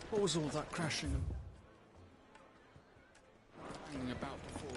What was all that crashing and banging about before?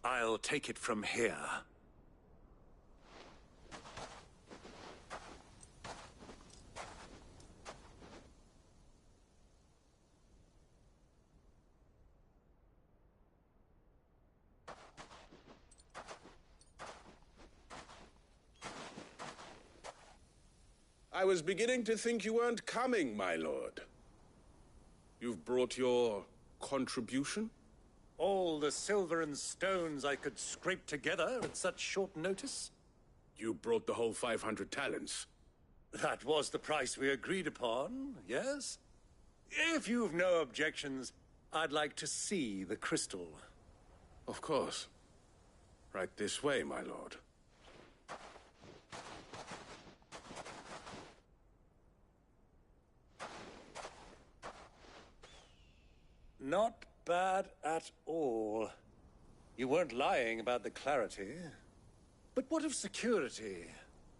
I'll take it from here. I was beginning to think you weren't coming, my lord. You've brought your contribution? All the silver and stones I could scrape together at such short notice? You brought the whole 500 talents. That was the price we agreed upon, yes? If you've no objections, I'd like to see the crystal. Of course. Right this way, my lord. Not bad at all. You weren't lying about the clarity. But what of security?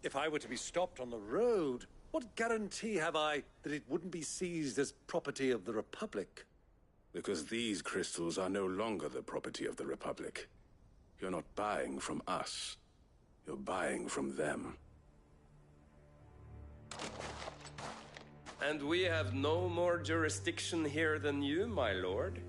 If I were to be stopped on the road, what guarantee have I that it wouldn't be seized as property of the Republic? Because these crystals are no longer the property of the Republic. You're not buying from us. You're buying from them. And we have no more jurisdiction here than you, my lord.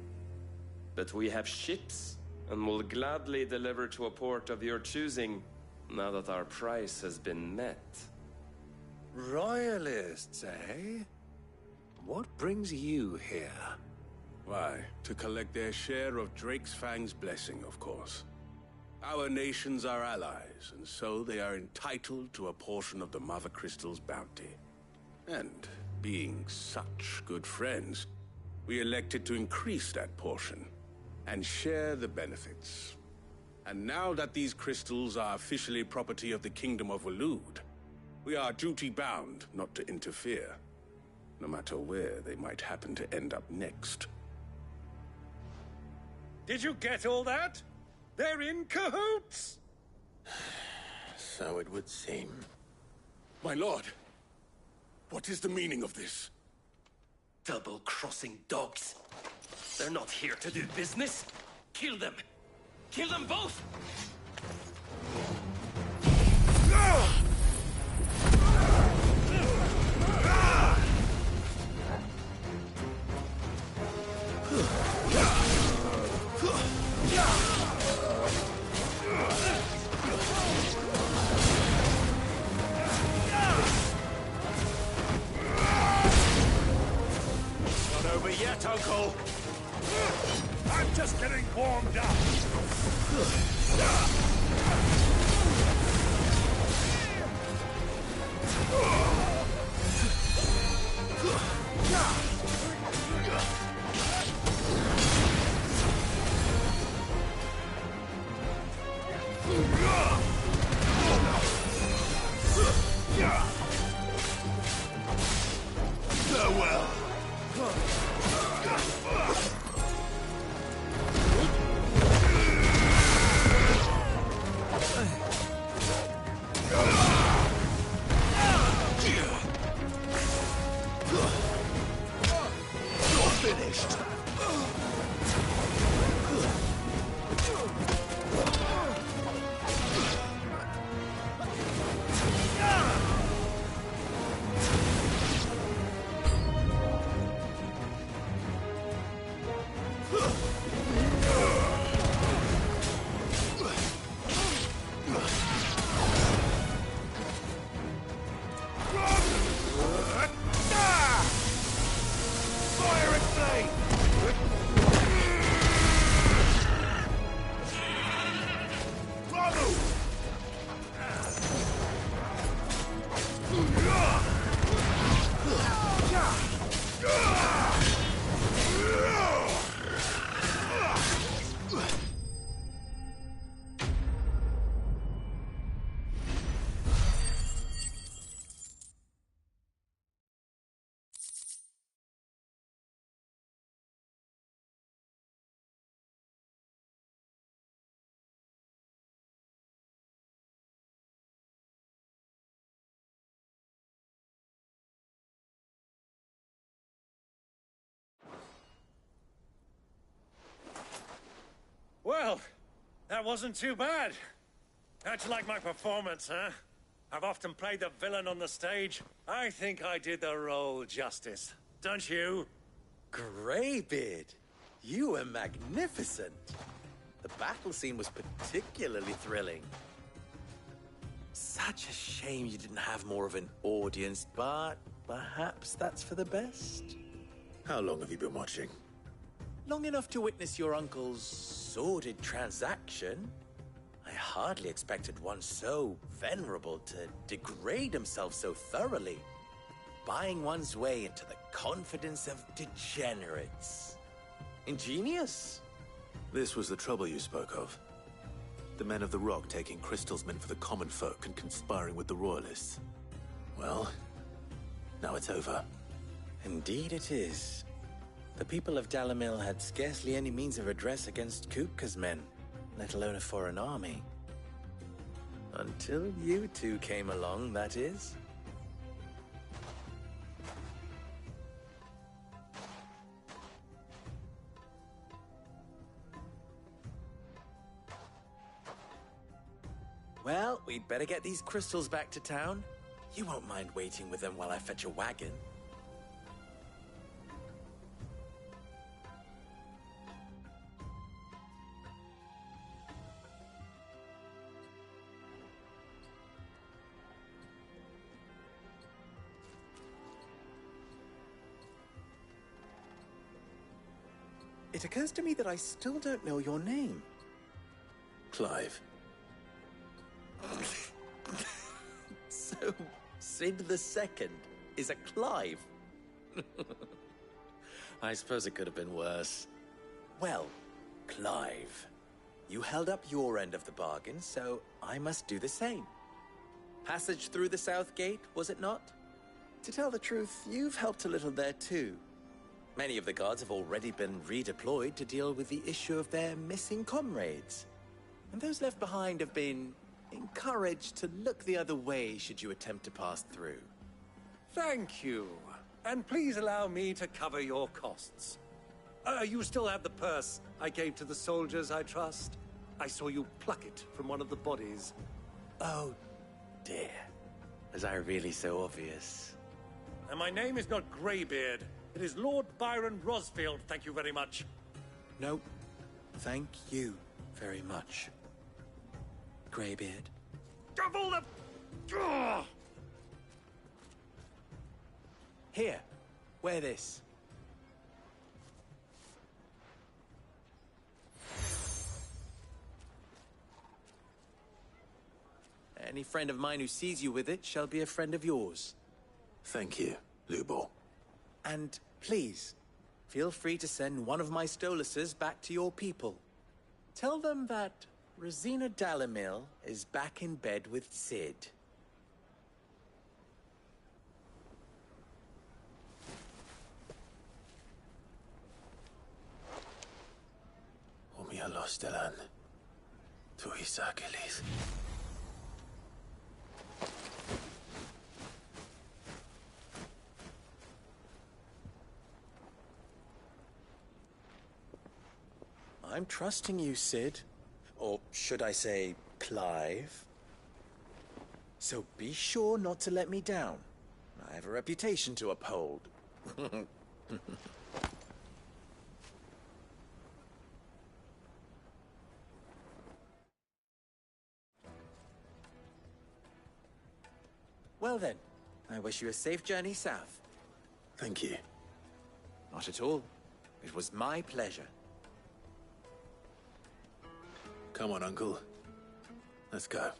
But we have ships, and will gladly deliver to a port of your choosing, now that our price has been met. Royalists, eh? What brings you here? Why, to collect their share of Drake's Fang's blessing, of course. Our nations are allies, and so they are entitled to a portion of the Mother Crystal's bounty. And being such good friends, we elected to increase that portion and share the benefits. And now that these crystals are officially property of the Kingdom of Waloed, we are duty-bound not to interfere, no matter where they might happen to end up next. Did you get all that? They're in cahoots! So it would seem. My lord, what is the meaning of this? Double-crossing dogs. They're not here to do business. Kill them. Kill them both! Not over yet, Uncle! I'm just getting warmed up! Farewell! Finished. Fire and flame! Bravo! Well, that wasn't too bad. How'd you like my performance, huh? I've often played the villain on the stage. I think I did the role justice. Don't you? Greybeard, you were magnificent. The battle scene was particularly thrilling. Such a shame you didn't have more of an audience, but perhaps that's for the best. How long have you been watching? Long enough to witness your uncle's sordid transaction. I hardly expected one so venerable to degrade himself so thoroughly, buying one's way into the confidence of degenerates. Ingenious. This was the trouble you spoke of. The men of the Rock taking crystals meant for the common folk and conspiring with the Royalists. Well, now it's over. Indeed it is. The people of Dalamil had scarcely any means of redress against Kupka's men, let alone a foreign army. Until you two came along, that is. Well, we'd better get these crystals back to town. You won't mind waiting with them while I fetch a wagon. It occurs to me that I still don't know your name. Clive. Sid the Second is a Clive. I suppose it could have been worse. Well, Clive, you held up your end of the bargain, so I must do the same. Passage through the South Gate, was it not? To tell the truth, you've helped a little there too. Many of the guards have already been redeployed to deal with the issue of their missing comrades. And those left behind have been encouraged to look the other way should you attempt to pass through. Thank you. And please allow me to cover your costs. You still have the purse I gave to the soldiers, I trust? I saw you pluck it from one of the bodies. Oh, dear. Was I really so obvious? And my name is not Greybeard. It is Lord Byron Rosfield, thank you very much. No, thank you very much, Greybeard. Double the... Ugh! Here, wear this. Any friend of mine who sees you with it shall be a friend of yours. Thank you, Lubor. And please, feel free to send one of my Stoluses back to your people. Tell them that Rosina Dalamil is back in bed with Sid. Umia Lostelan. Tuisa Achilles. I'm trusting you, Sid. Or should I say, Clive? So be sure not to let me down. I have a reputation to uphold. Well then, I wish you a safe journey south. Thank you. Not at all. It was my pleasure. Come on, Uncle. Let's go.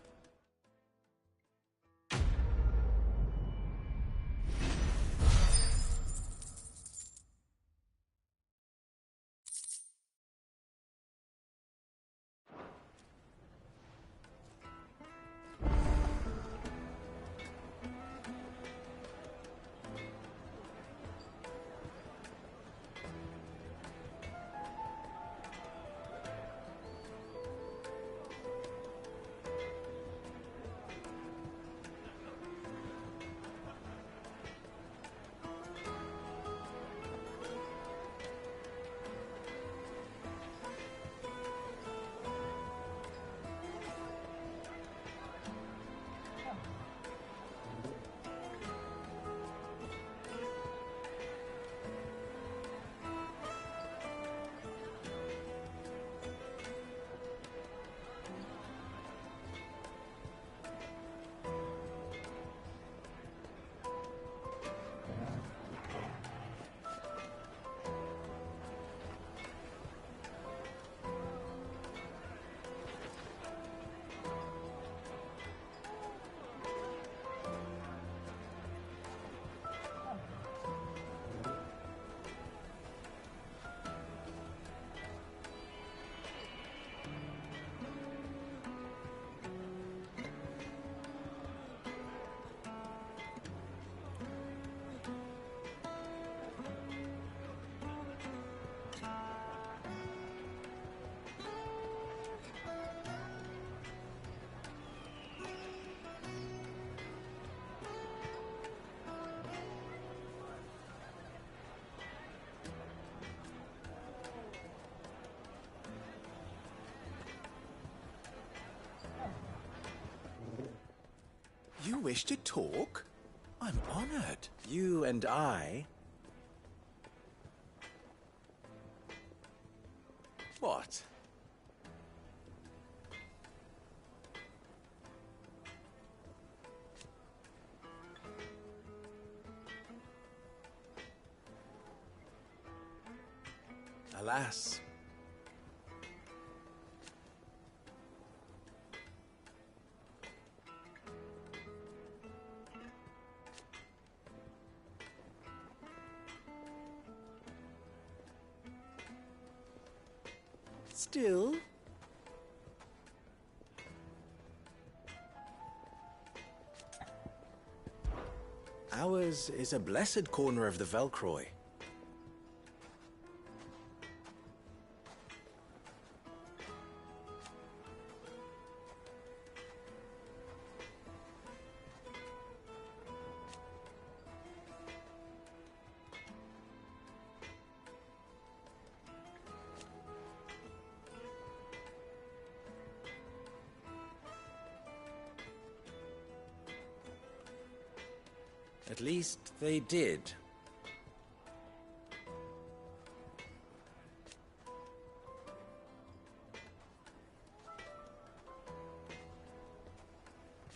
You wish to talk? I'm honored. You and I... What? Alas. Still... Ours is a blessed corner of the Velcroy. At least they did.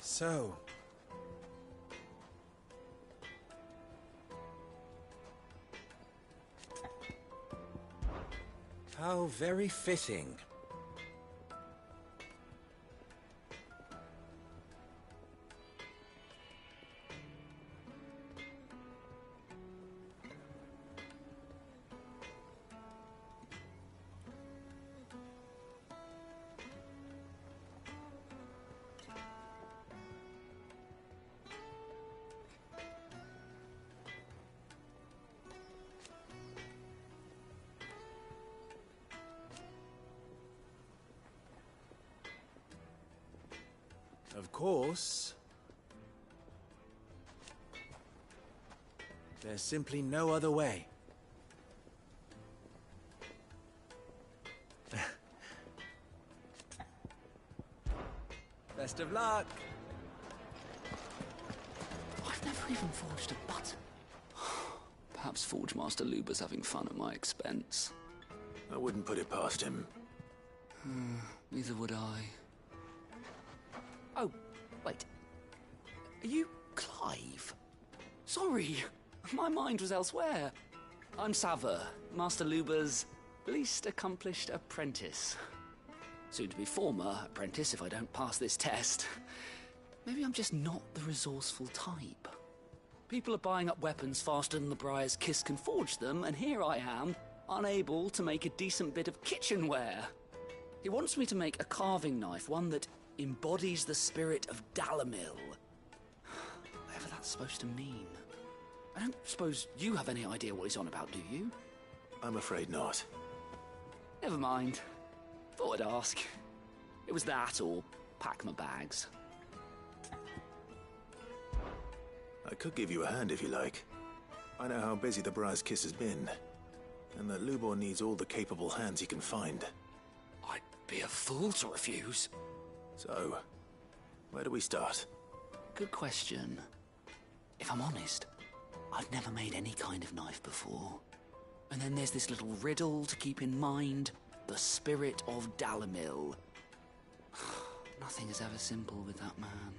So... how very fitting. Of course, there's simply no other way. Best of luck! I've never even forged a button. Perhaps Forge Master Luber's having fun at my expense. I wouldn't put it past him. Neither would I. Oh, wait. Are you Clive? Sorry, my mind was elsewhere. I'm Saver, Master Luber's least accomplished apprentice. Soon to be former apprentice if I don't pass this test. Maybe I'm just not the resourceful type. People are buying up weapons faster than the Briar's Kiss can forge them, and here I am, unable to make a decent bit of kitchenware. He wants me to make a carving knife, one that embodies the spirit of Dalamil. Whatever that's supposed to mean. I don't suppose you have any idea what he's on about, do you? I'm afraid not. Never mind. Thought I'd ask. It was that or pack my bags. I could give you a hand if you like. I know how busy the Briar's Kiss has been, and that Lubor needs all the capable hands he can find. I'd be a fool to refuse. So, where do we start? Good question. If I'm honest, I've never made any kind of knife before. And then there's this little riddle to keep in mind. The spirit of Dalamil. Nothing is ever simple with that man.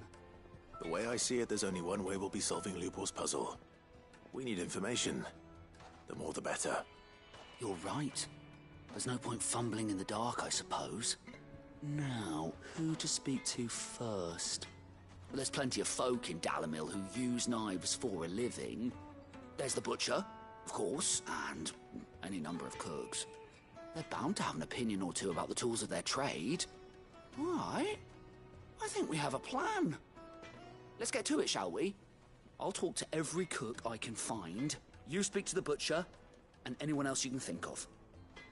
The way I see it, there's only one way we'll be solving Lubor's puzzle. We need information. The more the better. You're right. There's no point fumbling in the dark, I suppose. Now, who to speak to first? Well, there's plenty of folk in Dalamil who use knives for a living. There's the butcher, of course, and any number of cooks. They're bound to have an opinion or two about the tools of their trade. All right. I think we have a plan. Let's get to it, shall we? I'll talk to every cook I can find. You speak to the butcher, and anyone else you can think of.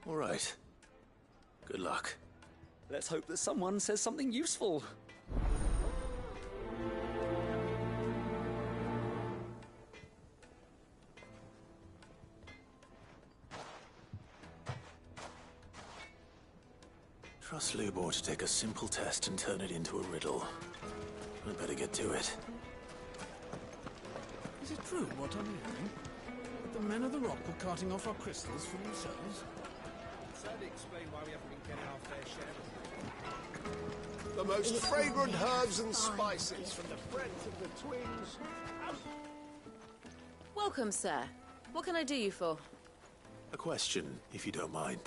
All right. Good luck. Let's hope that someone says something useful. Trust Lubor to take a simple test and turn it into a riddle. I'd better get to it. Is it true what I'm hearing? That the men of the rock are carting off our crystals for themselves? Certainly explain why we haven't been getting our fair share. The most fragrant herbs and spices from the breadth of the twins. Welcome, sir. What can I do you for? A question, if you don't mind.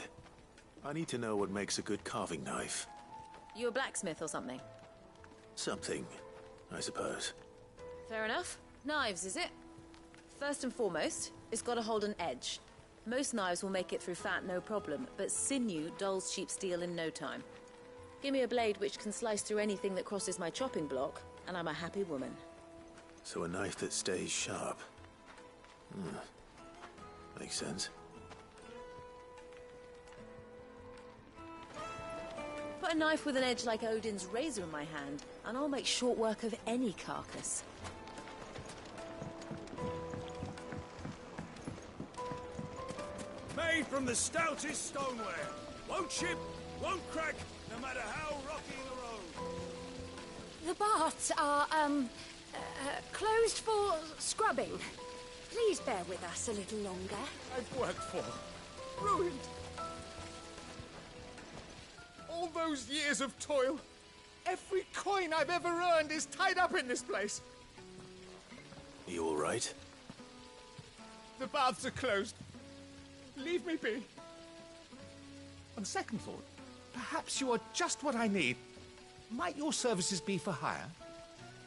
I need to know what makes a good carving knife. You a blacksmith or something? Something, I suppose. Fair enough. Knives, is it? First and foremost, it's got to hold an edge. Most knives will make it through fat no problem, but sinew dulls cheap steel in no time. Give me a blade which can slice through anything that crosses my chopping block, and I'm a happy woman. So a knife that stays sharp. Makes sense. Put a knife with an edge like Odin's razor in my hand, and I'll make short work of any carcass. Made from the stoutest stoneware. Won't chip, won't crack, no matter how rocky the road. The baths are, closed for scrubbing. Please bear with us a little longer. I've worked for, ruined. All those years of toil, every coin I've ever earned is tied up in this place. You all right? The baths are closed. Leave me be. On second thought, perhaps you are just what I need. Might your services be for hire?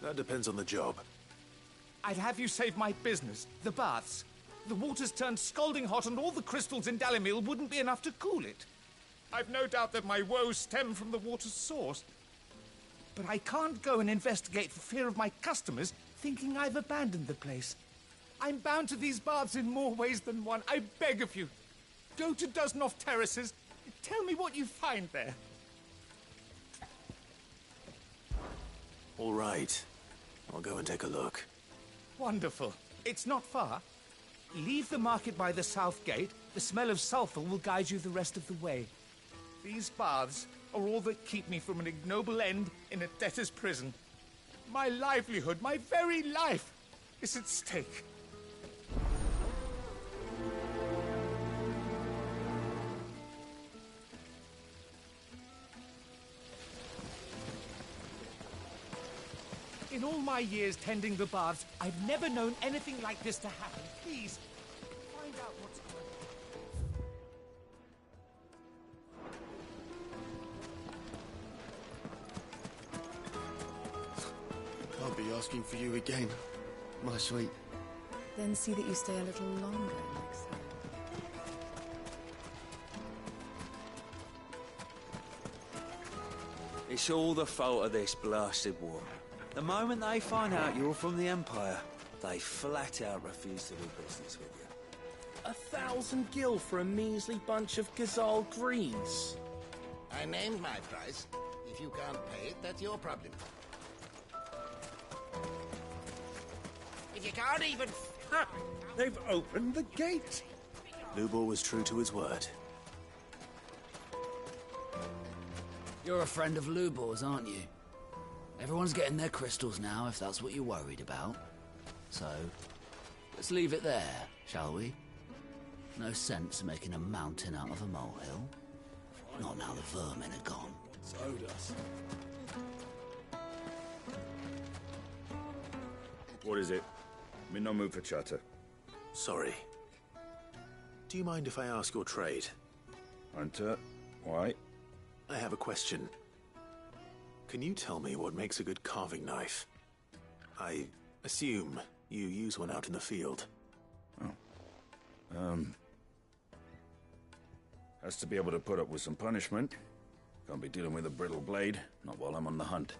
That depends on the job. I'd have you save my business, the baths. The water's turned scalding hot and all the crystals in Dalimil wouldn't be enough to cool it. I've no doubt that my woes stem from the water's source. But I can't go and investigate for fear of my customers thinking I've abandoned the place. I'm bound to these baths in more ways than one. I beg of you. Go to Dusnoff Terraces. Tell me what you find there. All right. I'll go and take a look. Wonderful. It's not far. Leave the market by the south gate. The smell of sulfur will guide you the rest of the way. These baths are all that keep me from an ignoble end in a debtor's prison. My livelihood, my very life, is at stake. In all my years tending the baths, I've never known anything like this to happen. Please, find out what's going on. I'll be asking for you again, my sweet. Then see that you stay a little longer next time. It's all the fault of this blasted war. The moment they find out you're from the Empire, they flat out refuse to do business with you. 1,000 gil for a measly bunch of Gazal greens. I named my price. If you can't pay it, that's your problem. If you can't even... Ha! They've opened the gate! Lubor was true to his word. You're a friend of Lubor's, aren't you? Everyone's getting their crystals now, if that's what you're worried about. So, let's leave it there, shall we? No sense making a mountain out of a molehill. Not now the vermin are gone. So does. What is it? I'm in no mood for chatter. Sorry. Do you mind if I ask your trade? Hunter, why? I have a question. Can you tell me what makes a good carving knife? I assume you use one out in the field. Has to be able to put up with some punishment. Can't be dealing with a brittle blade, not while I'm on the hunt.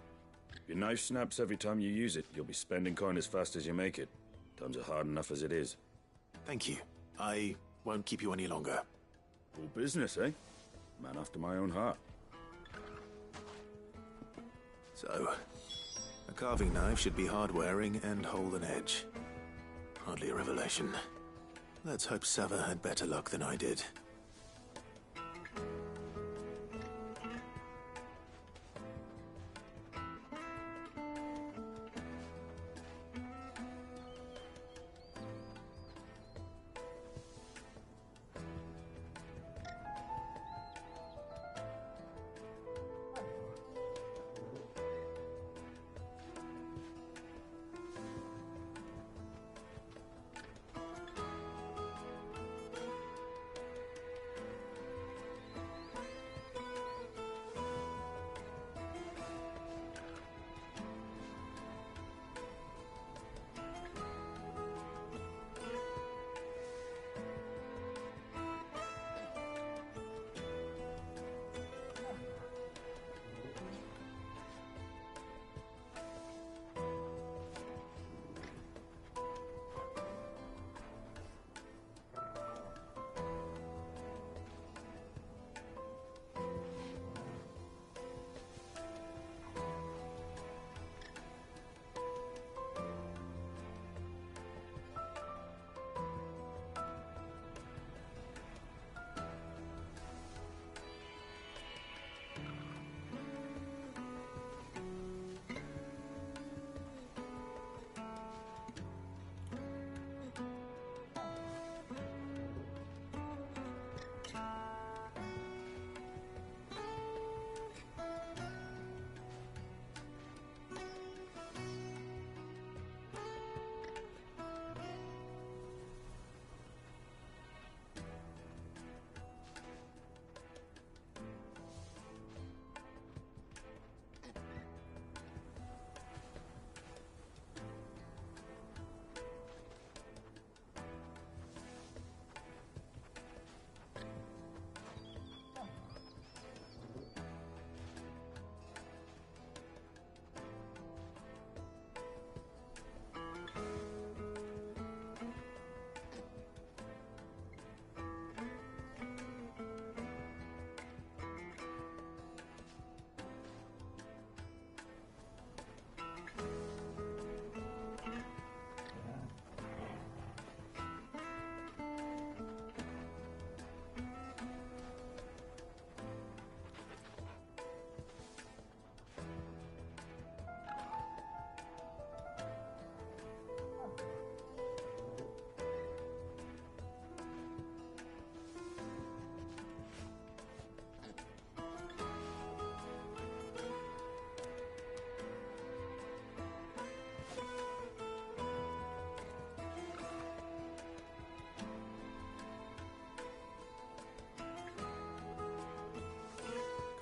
If your knife snaps every time you use it, you'll be spending coin as fast as you make it. Times are hard enough as it is. Thank you. I won't keep you any longer. All business, eh? Man after my own heart. So, a carving knife should be hard-wearing and hold an edge. Hardly a revelation. Let's hope Sava had better luck than I did.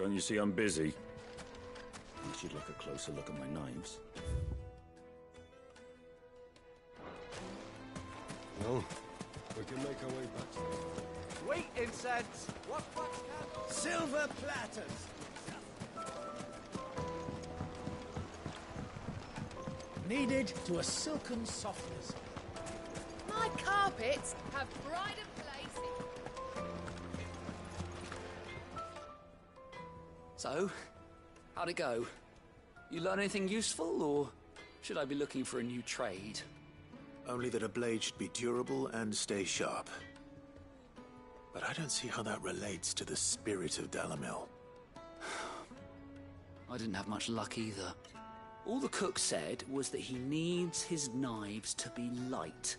Don't you see I'm busy? I should like a closer look at my knives. Well, we can make our way back to it. Wheat incense! What candles? Silver platters! Kneaded to a silken softness. My carpets have pride of place. So, how'd it go? You learn anything useful, or should I be looking for a new trade? Only that a blade should be durable and stay sharp. But I don't see how that relates to the spirit of Dalamil. I didn't have much luck either. All the cook said was that he needs his knives to be light.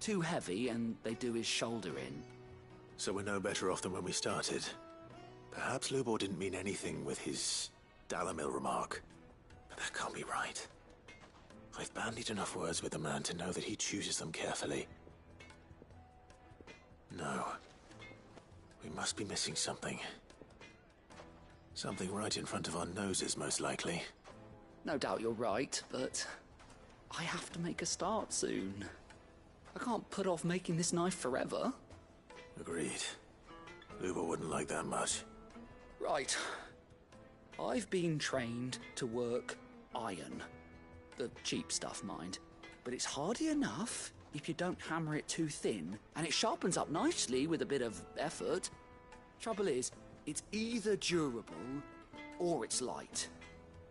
Too heavy and they do his shoulder in. So we're no better off than when we started. Perhaps Lubor didn't mean anything with his Dalamil remark. But that can't be right. I've bandied enough words with the man to know that he chooses them carefully. No. We must be missing something. Something right in front of our noses, most likely. No doubt you're right, but I have to make a start soon. I can't put off making this knife forever. Agreed. Lubor wouldn't like that much. Right. I've been trained to work iron. The cheap stuff, mind. But it's hardy enough if you don't hammer it too thin, and it sharpens up nicely with a bit of effort. Trouble is, it's either durable or it's light.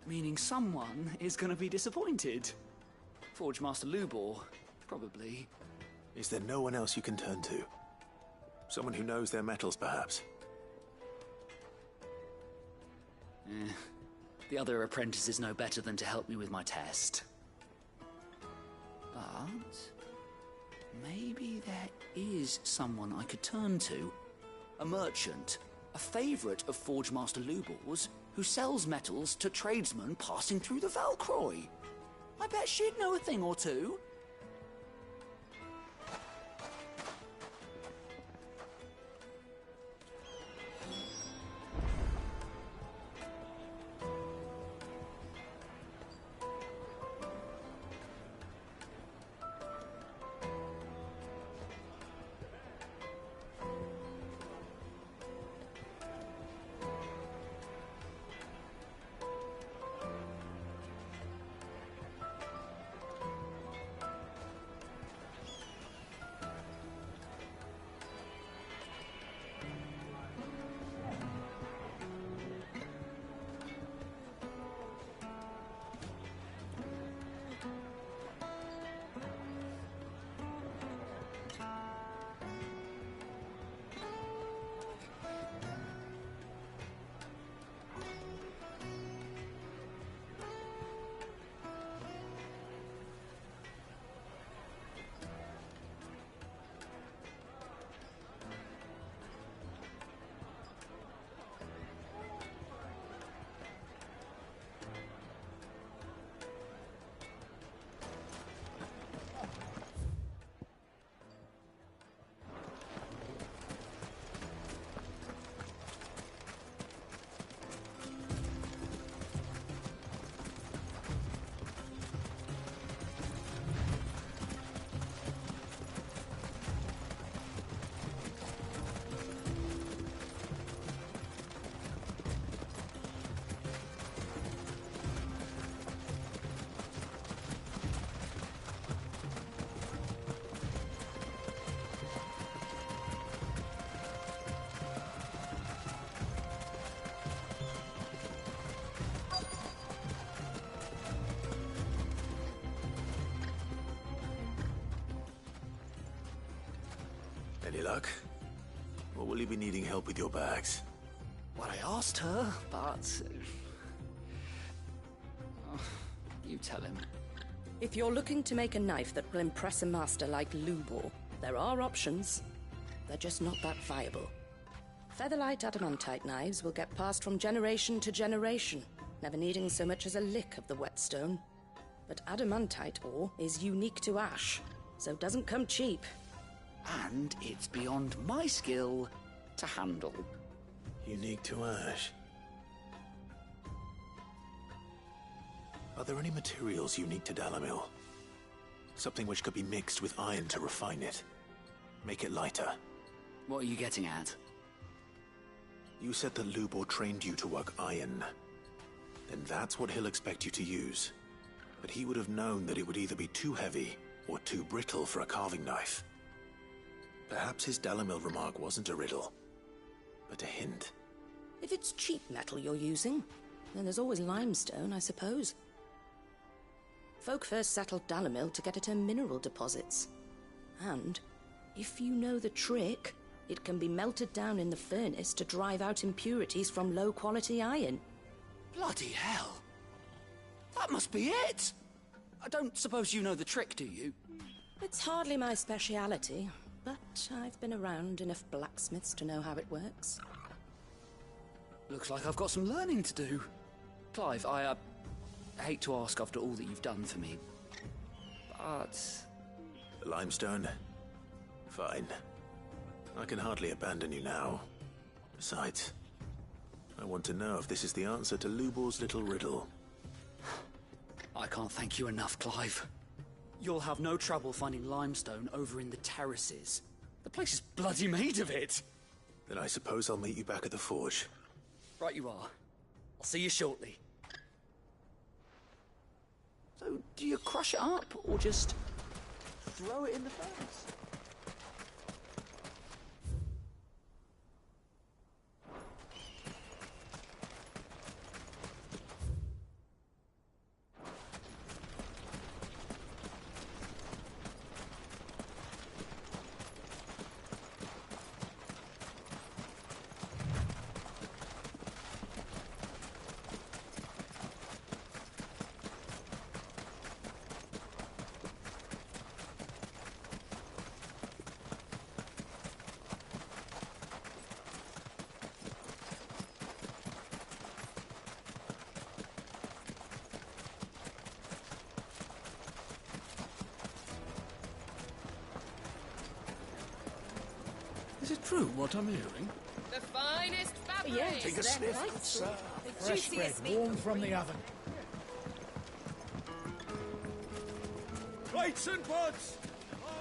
Meaning someone is going to be disappointed. Forge Master Lubor, probably. Is there no one else you can turn to? Someone who knows their metals, perhaps? The other apprentices know better than to help me with my test. But maybe there is someone I could turn to. A merchant, a favourite of Forge Master Lubor's, who sells metals to tradesmen passing through the Valcroy. I bet she'd know a thing or two. Any luck? Or will you be needing help with your bags? Well, I asked her, but... you tell him. If you're looking to make a knife that will impress a master like Lubor, there are options. They're just not that viable. Featherlight adamantite knives will get passed from generation to generation, never needing so much as a lick of the whetstone. But adamantite ore is unique to ash, so it doesn't come cheap. And it's beyond my skill to handle. Unique to ash? Are there any materials unique to Dalamil? Something which could be mixed with iron to refine it. Make it lighter. What are you getting at? You said that Lubor trained you to work iron. Then that's what he'll expect you to use. But he would have known that it would either be too heavy or too brittle for a carving knife. Perhaps his Dalamil remark wasn't a riddle, but a hint. If it's cheap metal you're using, then there's always limestone, I suppose. Folk first settled Dalamil to get at her mineral deposits. And, if you know the trick, it can be melted down in the furnace to drive out impurities from low-quality iron. Bloody hell! That must be it! I don't suppose you know the trick, do you? It's hardly my speciality, but I've been around enough blacksmiths to know how it works. Looks like I've got some learning to do. Clive, I hate to ask after all that you've done for me, but... The limestone? Fine. I can hardly abandon you now. Besides, I want to know if this is the answer to Lubor's little riddle. I can't thank you enough, Clive. You'll have no trouble finding limestone over in the terraces. The place is bloody made of it. Then I suppose I'll meet you back at the forge. Right you are. I'll see you shortly. So, do you crush it up, or just throw it in the furnace? Is it true what I'm hearing? The finest fabric. Yes, Take a sniff. Sir, The Fresh bread, juiciest meat. warm from the oven. Plates and pots!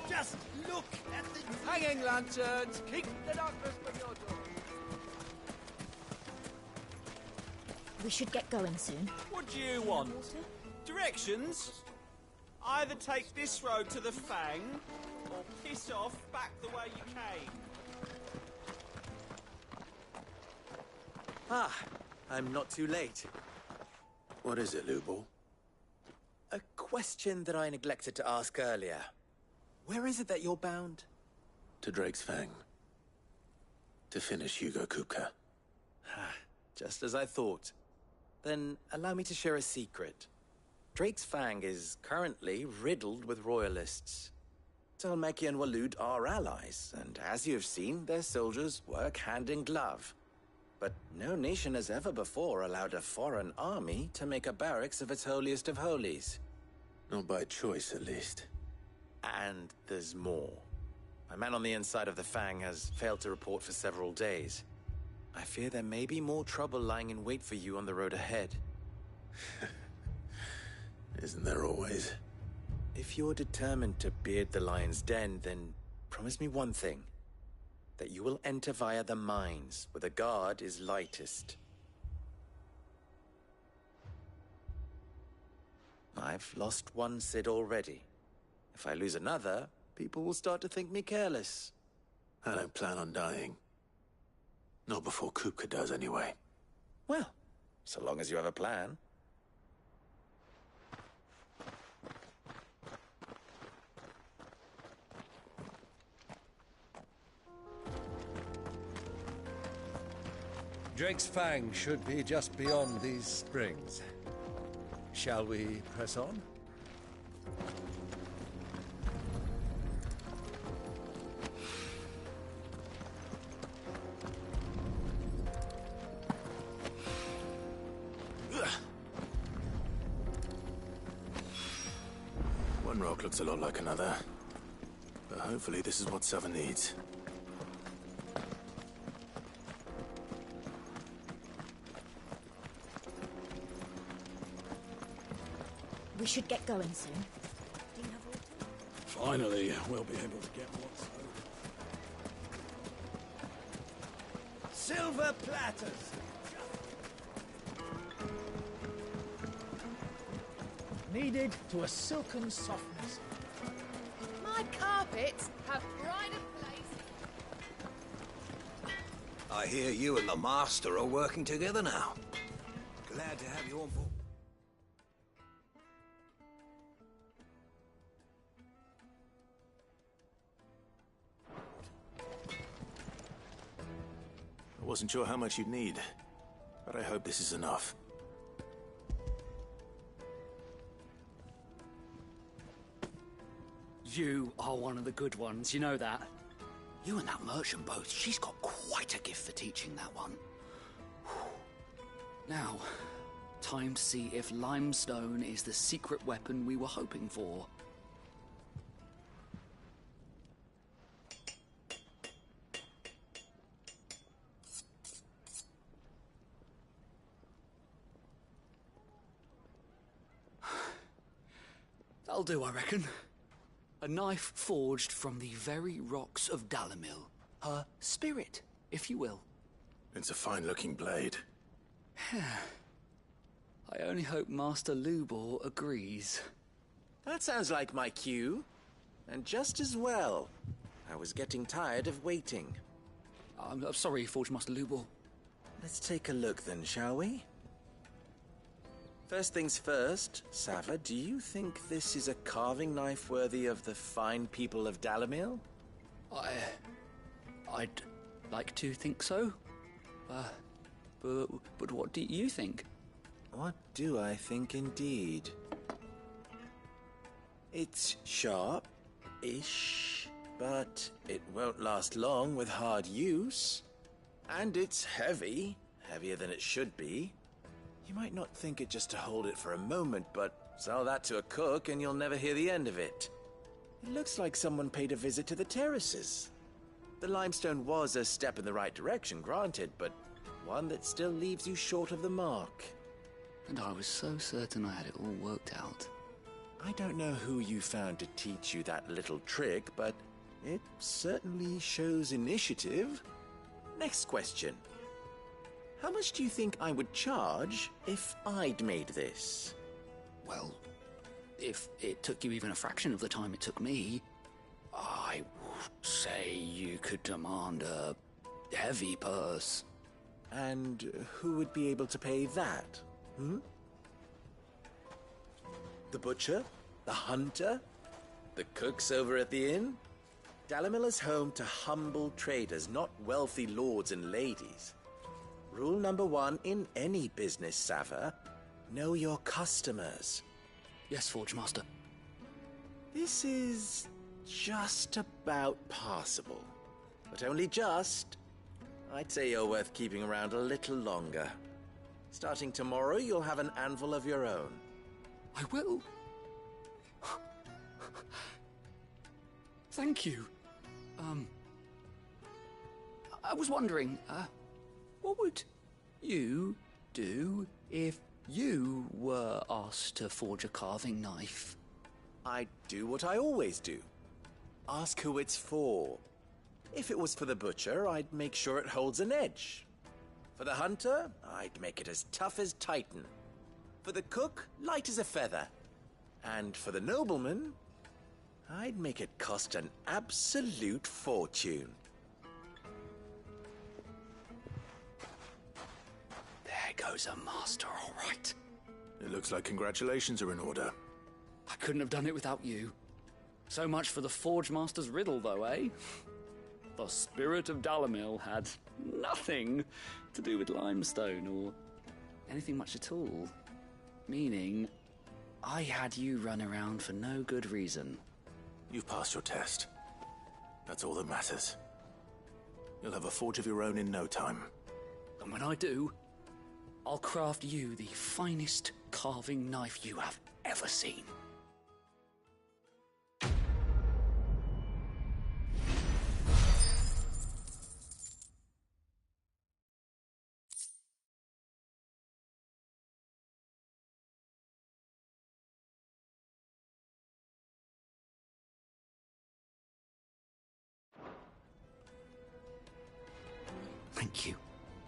Just look at the hanging lanterns! Keep the darkness from your door! we should get going soon. What do you want? Directions? Either take this road to the Fang, or piss off back the way you came. Ah, I'm not too late. What is it, Lubor? A question that I neglected to ask earlier. Where is it that you're bound? To Drake's Fang. To finish Hugo Kupka. Just as I thought. Then allow me to share a secret. Drake's Fang is currently riddled with royalists. Tolmeki and Walud are allies, and as you've seen, their soldiers work hand in glove. But no nation has ever before allowed a foreign army to make a barracks of its holiest of holies. Not by choice, at least. And there's more. My man on the inside of the Fang has failed to report for several days. I fear there may be more trouble lying in wait for you on the road ahead. Isn't there always? If you're determined to beard the lion's den, then promise me one thing. That you will enter via the mines, where the guard is lightest. I've lost one Cid already. If I lose another, people will start to think me careless. I don't plan on dying. Not before Kupka does, anyway. Well, so long as you have a plan. Drake's Fang should be just beyond these springs. Shall we press on? One rock looks a lot like another. But hopefully this is what Sava needs. We should get going soon. Finally, we'll be able to get what's owed. Silver platters! Kneaded to a silken softness. My carpets have pride of place. I hear you and the Master are working together now. Glad to have you on board. I wasn't sure how much you'd need, but I hope this is enough. You are one of the good ones, you know that. You and that merchant both, she's got quite a gift for teaching, that one. Now, time to see if limestone is the secret weapon we were hoping for. That'll do, I reckon. A knife forged from the very rocks of Dalamil. Her spirit, if you will. It's a fine-looking blade. I only hope Master Lubor agrees. That sounds like my cue. And just as well. I was getting tired of waiting. I'm sorry, Forge Master Lubor. Let's take a look then, shall we? First things first, Sava, do you think this is a carving knife worthy of the fine people of Dalamil? I'd like to think so. But what do you think? What do I think indeed? It's sharp-ish, but it won't last long with hard use. And it's heavy, heavier than it should be. You might not think it just to hold it for a moment, but sell that to a cook and you'll never hear the end of it. It looks like someone paid a visit to the terraces. The limestone was a step in the right direction, granted, but one that still leaves you short of the mark. And I was so certain I had it all worked out. I don't know who you found to teach you that little trick, but it certainly shows initiative. Next question. How much do you think I would charge if I'd made this? Well, if it took you even a fraction of the time it took me, I would say you could demand a heavy purse. And who would be able to pay that? The butcher? The hunter? The cooks over at the inn? Dalamil is home to humble traders, not wealthy lords and ladies. Rule number 1 in any business, Sava. Know your customers. Yes, Forge Master. This is just about passable. But only just. I'd say you're worth keeping around a little longer. Starting tomorrow, you'll have an anvil of your own. I will. Thank you. I was wondering, what would you do if you were asked to forge a carving knife? I'd do what I always do. Ask who it's for. If it was for the butcher, I'd make sure it holds an edge. For the hunter, I'd make it as tough as Titan. For the cook, light as a feather. And for the nobleman, I'd make it cost an absolute fortune. There goes a master, all right. It looks like congratulations are in order. I couldn't have done it without you. So much for the Forge Master's riddle, though, eh? The spirit of Dalamil had nothing to do with limestone or anything much at all. Meaning, I had you run around for no good reason. You've passed your test. That's all that matters. You'll have a forge of your own in no time. And when I do, I'll craft you the finest carving knife you have ever seen.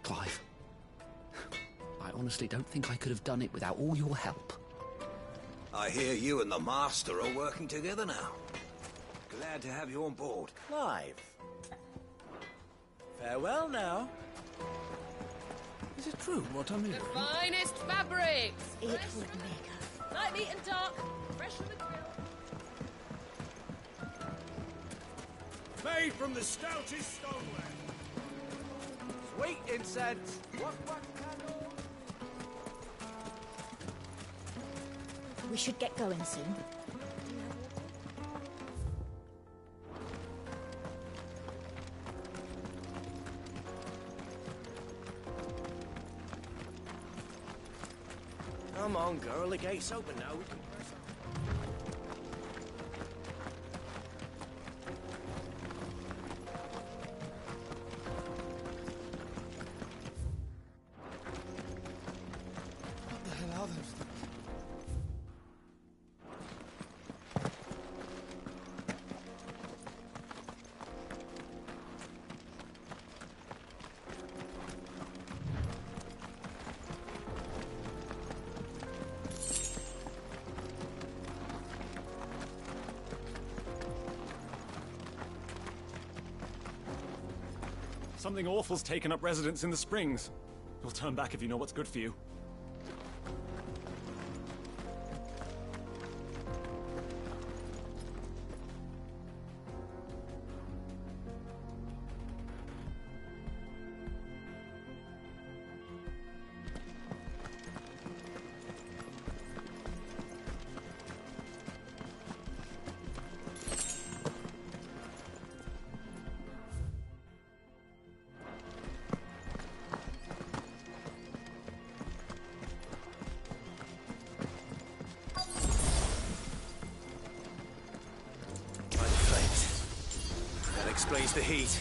Clive. I honestly don't think I could have done it without all your help. I hear you and the Master are working together now. Glad to have you on board. Clive. Farewell now. Is it true what I'm hearing? The finest fabrics! It would make us. Light, meat and dark. Fresh from the grill. Made from the stoutest stoneware. Sweet incense. What candle? We should get going soon. Come on, girl. The gate's open now. We can press on. What the hell are those things? Something awful's taken up residence in the Springs. You'll turn back if you know what's good for you. Explains the heat.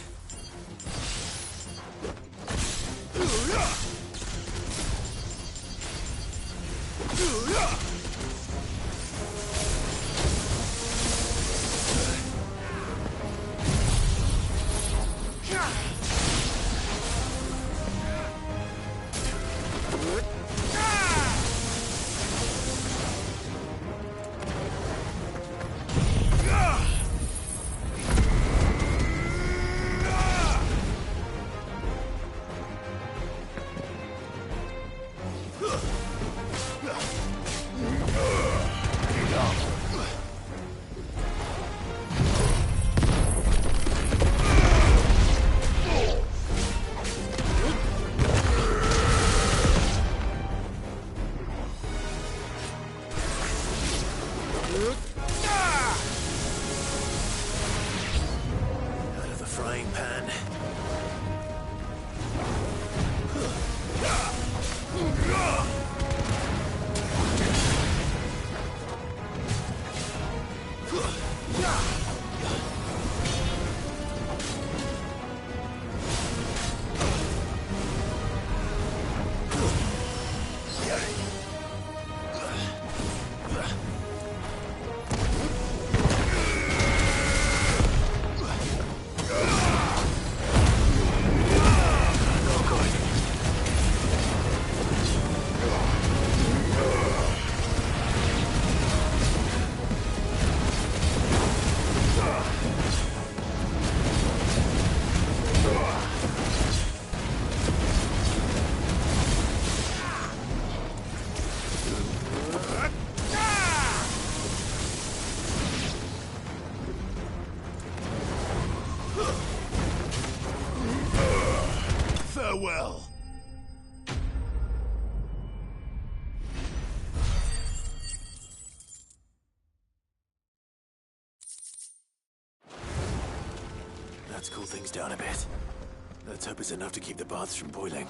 Farewell. Let's cool things down a bit. Let's hope it's enough to keep the baths from boiling.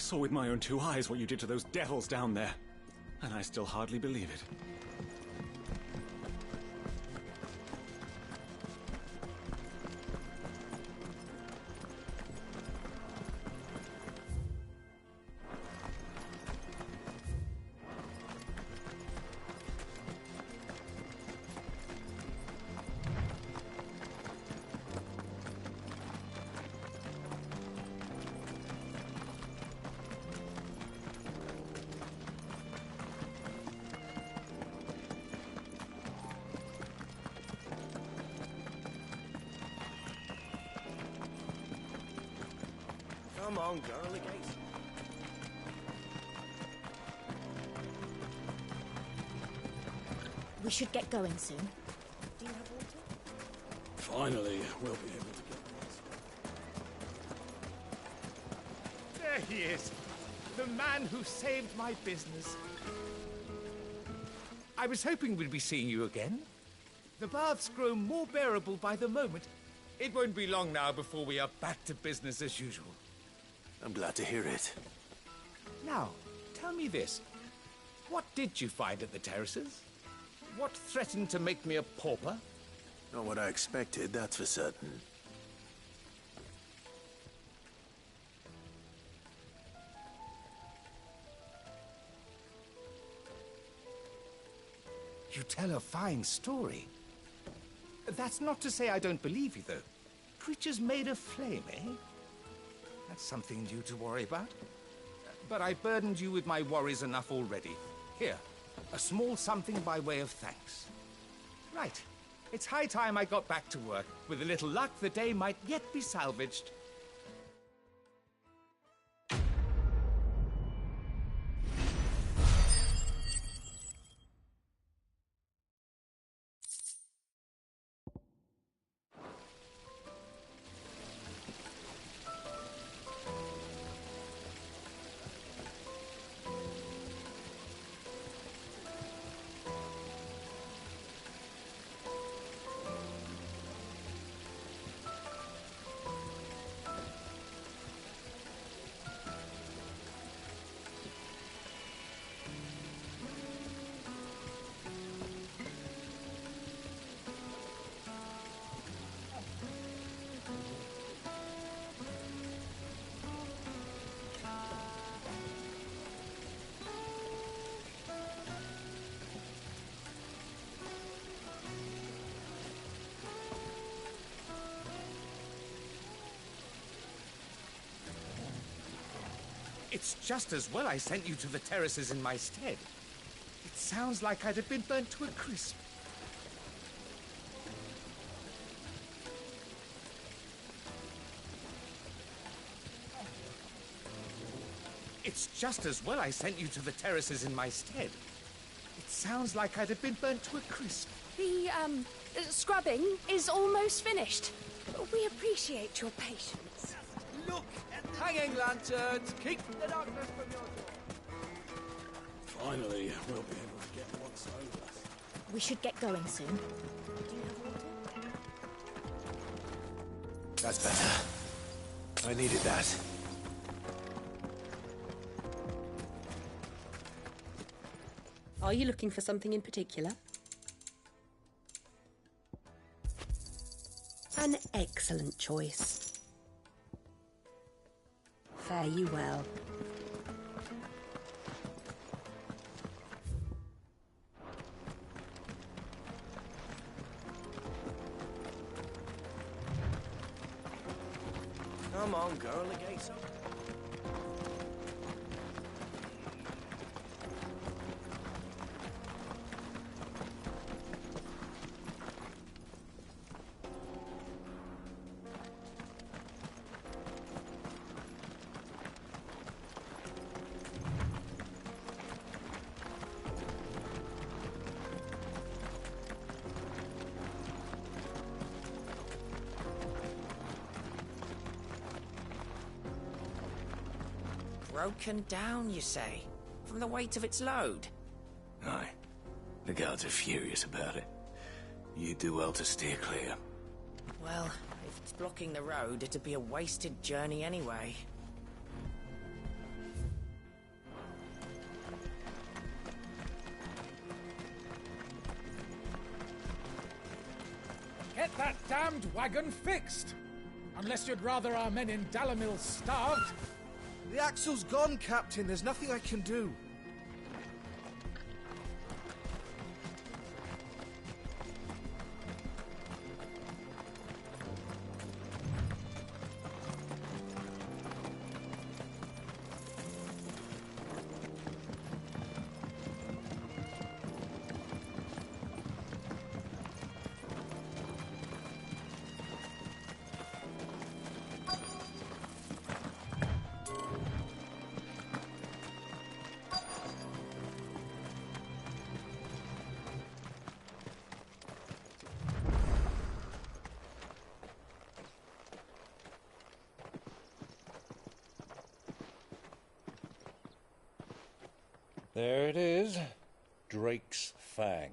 saw with my own 2 eyes what you did to those devils down there, and I still hardly believe it. Come on, girl, again. We should get going soon. Do you have water? Finally, we'll be able to get this. There he is. The man who saved my business. I was hoping we'd be seeing you again. The baths grow more bearable by the moment. It won't be long now before we are back to business as usual. I'm glad to hear it. Now, tell me this. What did you find at the terraces? What threatened to make me a pauper? Not what I expected, that's for certain. You tell a fine story. That's not to say I don't believe you, though. Creatures made of flame, eh? That's something new to worry about. But I burdened you with my worries enough already. Here, a small something by way of thanks. Right. It's high time I got back to work. With a little luck, the day might yet be salvaged. It's just as well I sent you to the terraces in my stead. It sounds like I'd have been burnt to a crisp. It's just as well I sent you to the terraces in my stead. It sounds like I'd have been burnt to a crisp. The, scrubbing is almost finished. We appreciate your patience. Look at the hanging lanterns! Keep the darkness from your door! Finally, we'll be able to get what's over us. We should get going soon. Do you have water? That's better. I needed that. Are you looking for something in particular? An excellent choice. Fare you well. Come on, girl, the gate's up. Broken down, you say? From the weight of its load? Aye. The guards are furious about it. You do well to steer clear. Well, if it's blocking the road, it'd be a wasted journey anyway. get that damned wagon fixed. Unless you'd rather our men in Dalamil starved. The axle's gone, Captain. There's nothing I can do. There it is. Drake's Fang.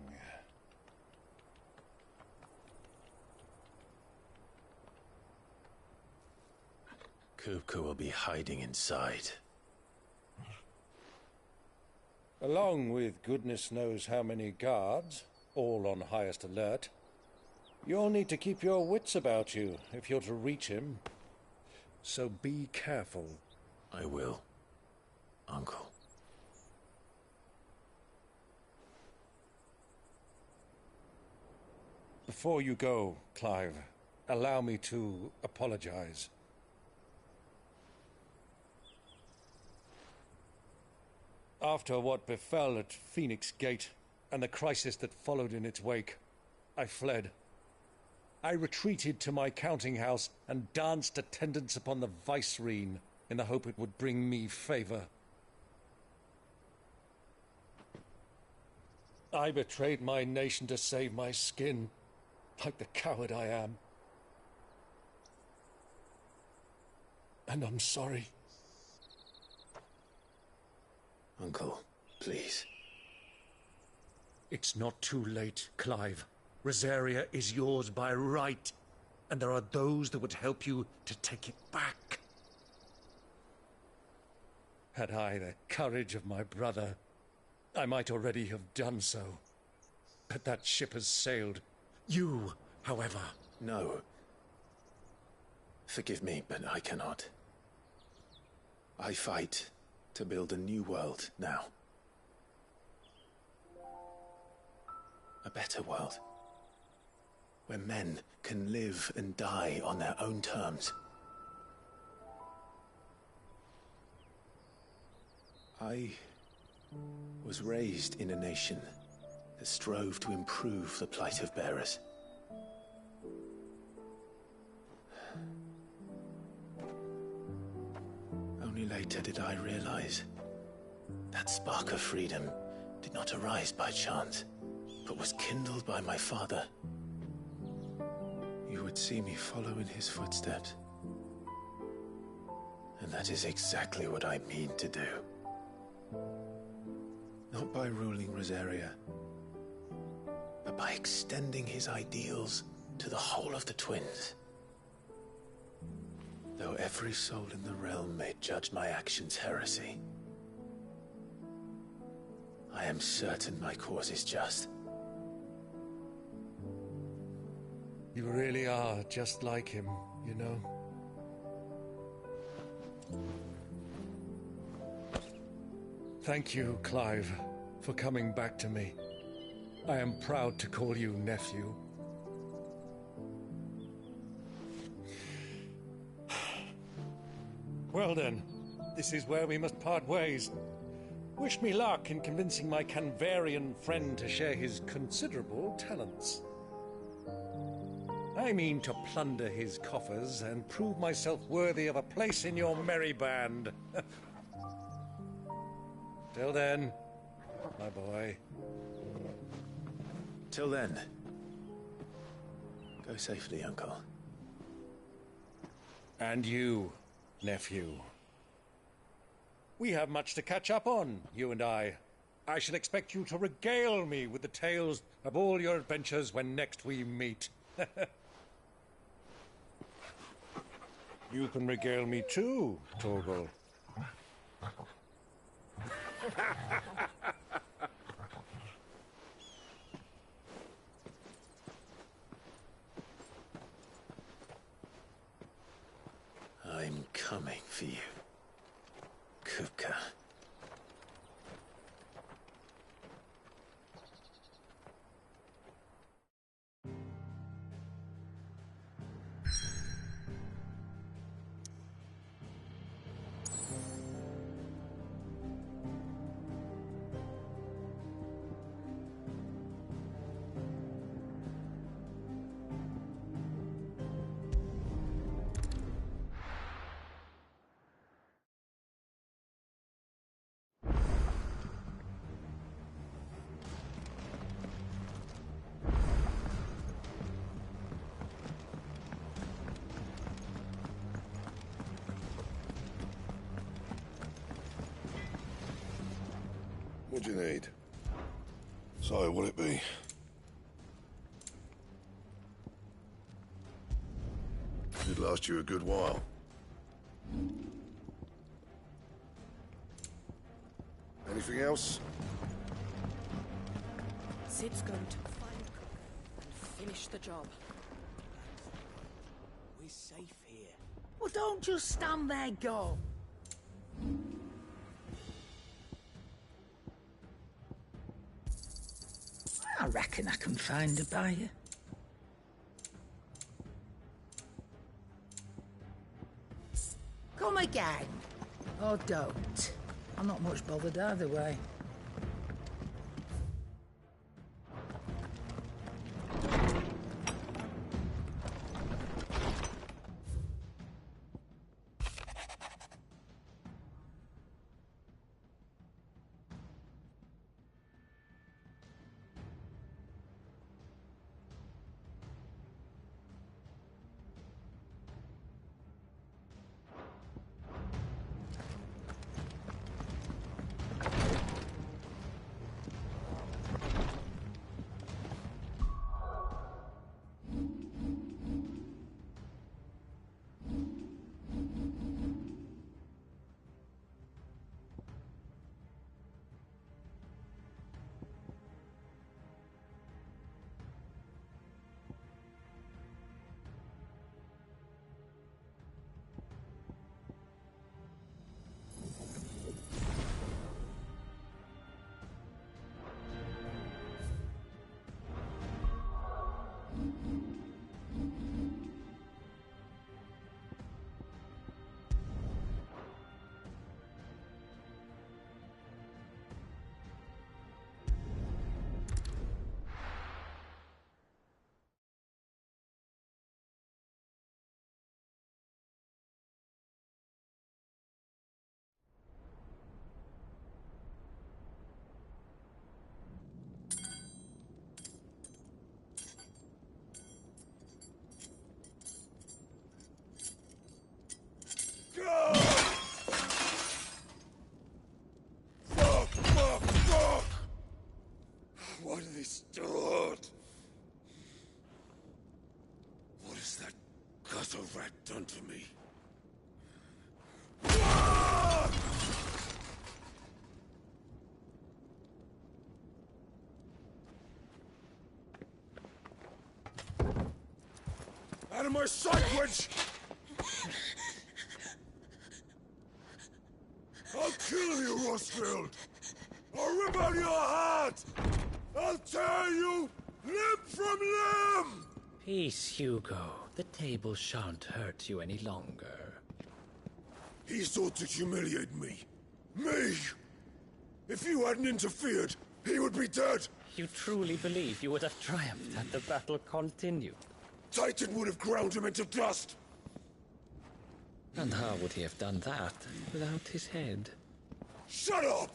Kupka will be hiding inside. Along with goodness knows how many guards, all on highest alert. You'll need to keep your wits about you if you're to reach him. So be careful. I will, Uncle. Before you go, Clive, allow me to apologize. After what befell at Phoenix Gate and the crisis that followed in its wake, I fled. I retreated to my counting house and danced attendance upon the vicereine in the hope it would bring me favor. I betrayed my nation to save my skin, like the coward I am. And I'm sorry. Uncle, please. It's not too late, Clive. Rosaria is yours by right, and there are those that would help you to take it back. Had I the courage of my brother, I might already have done so. But that ship has sailed. You, however... No. Forgive me, but I cannot. I fight to build a new world now. A better world. Where men can live and die on their own terms. I was raised in a nation that strove to improve the plight of bearers. Only later did I realize that spark of freedom did not arise by chance, but was kindled by my father. You would see me follow in his footsteps. And that is exactly what I mean to do. Not by ruling Rosaria, but by extending his ideals to the whole of the twins. Though every soul in the realm may judge my actions heresy, I am certain my cause is just. You really are just like him, you know. Thank you, Clive, for coming back to me. I am proud to call you nephew. Well then, this is where we must part ways. Wish me luck in convincing my Canvarian friend to share his considerable talents. I mean to plunder his coffers and prove myself worthy of a place in your merry band. Till then, my boy. Till then, go safely, Uncle. And you, nephew. We have much to catch up on, you and I. I shall expect you to regale me with the tales of all your adventures when next we meet. You can regale me too, Torgal. I'm coming for you, Kupka. What do you need? So, will it be? It'd last you a good while. Anything else? Sid's going to find Cooker and finish the job. We're safe here. Well, don't just stand there, go. I reckon I can find a buyer. Come again. Or don't. I'm not much bothered either way. Fuck! What have they start? What has that gutter rat done to me? Out of my sight, witch! I'll kill you, Rosfield! I'll rip out your heart! I'll tear you limb from limb! Peace, Hugo. The table shan't hurt you any longer. He sought to humiliate me. Me! If you hadn't interfered, he would be dead! You truly believe you would have triumphed had the battle continued? Titan would have ground him into dust! And how would he have done that without his head? Shut up!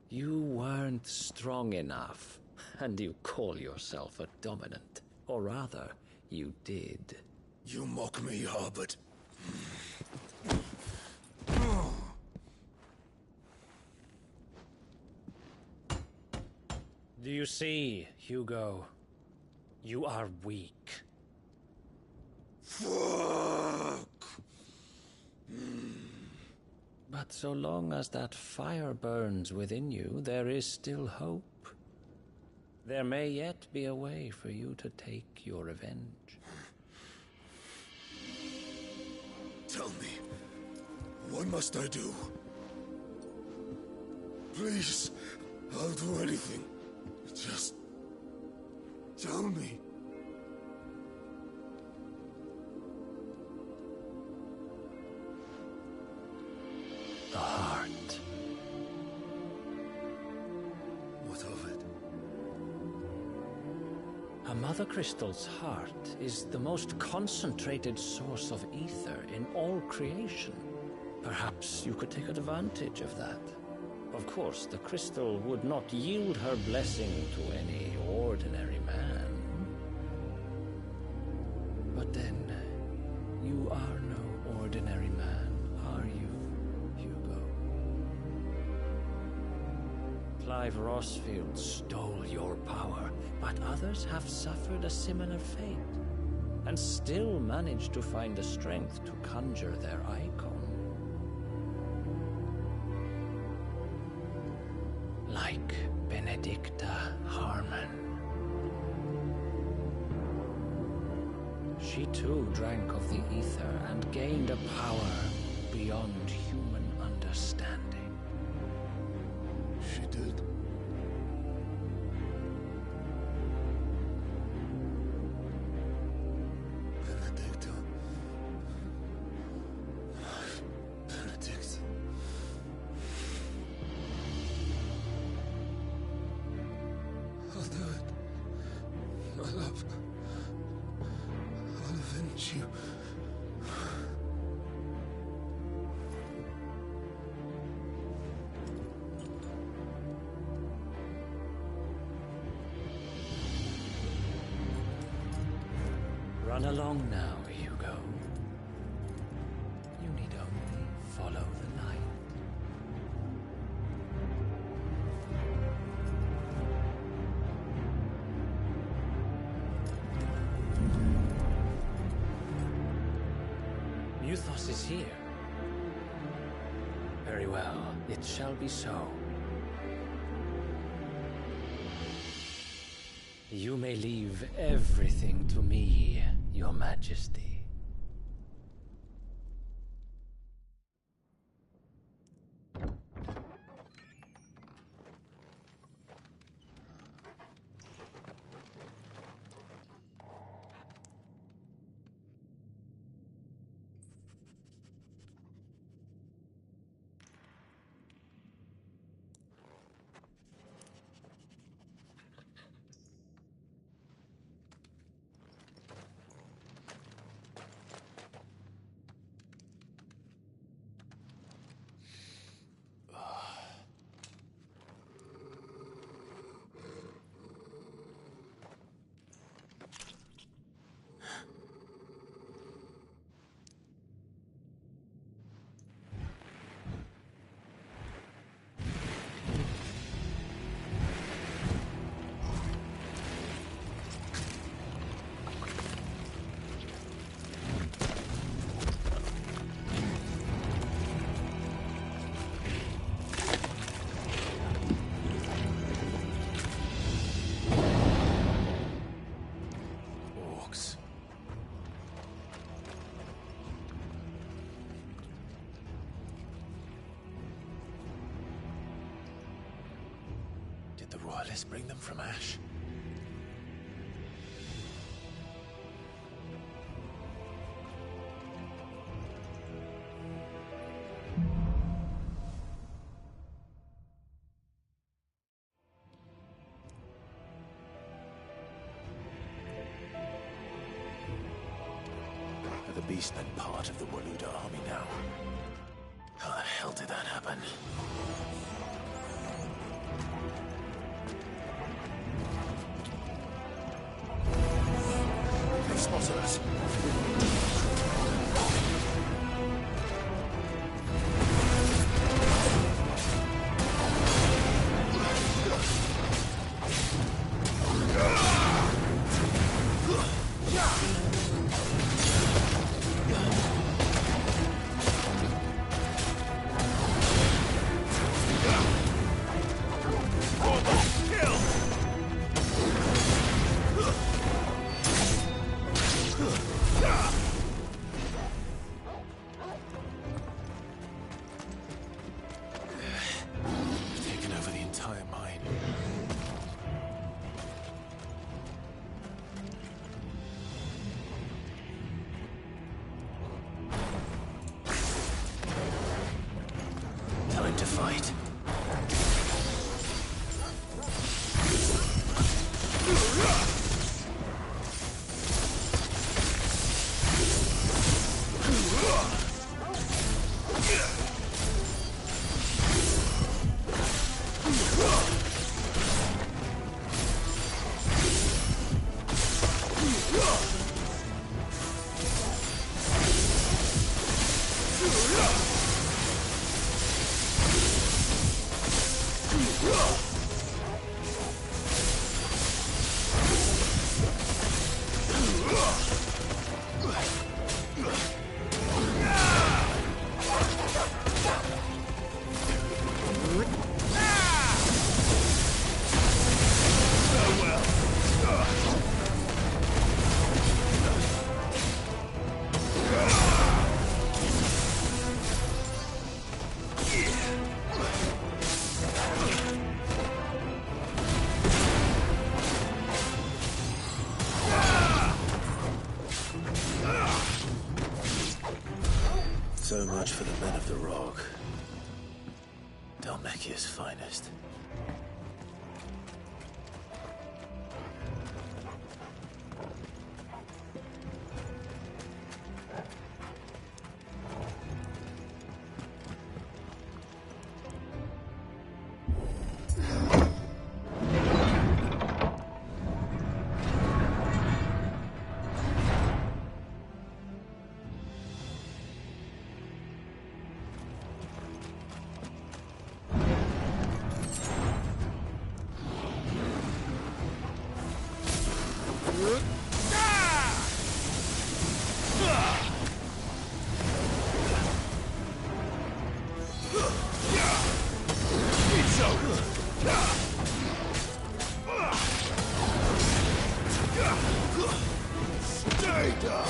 You weren't strong enough, and you call yourself a dominant. Or rather, you did. You mock me, Harbert. Do you see, Hugo? You are weak. Fuck! But so long as that fire burns within you, there is still hope. There may yet be a way for you to take your revenge. Tell me, what must I do? Please, I'll do anything. Just tell me. The heart. What of it? A Mother Crystal's heart is the most concentrated source of ether in all creation. Perhaps you could take advantage of that. Of course, the crystal would not yield her blessing to any ordinary man. But then, you are no ordinary man, are you, Hugo? Clive Rossfield stole your power, but others have suffered a similar fate, and still managed to find the strength to conjure their icon. Like Benedicta Harmon. She too drank of the ether and gained a power beyond human understanding. She did. Benedicta. Benedict. I'll do it. My love. I'll avenge you. Run along now, Hugo. You need only follow the light. Muthos is here. Very well, it shall be so. You may leave everything to me, Your Majesty. Did the Royalists bring them from Ash? Are the Beastmen part of the Waluda army now? How the hell did that happen? They spotted us. Kill! So much for the men of the Rock. Dhalmekia's finest. Stay down!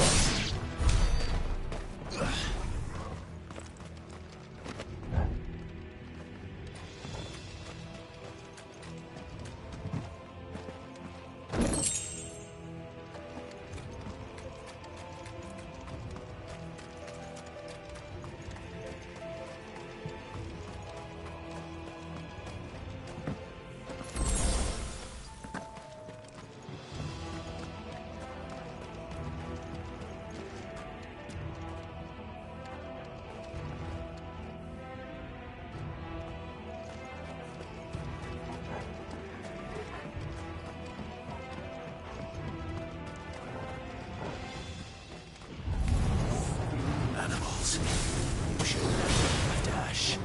Animals. You should have dash.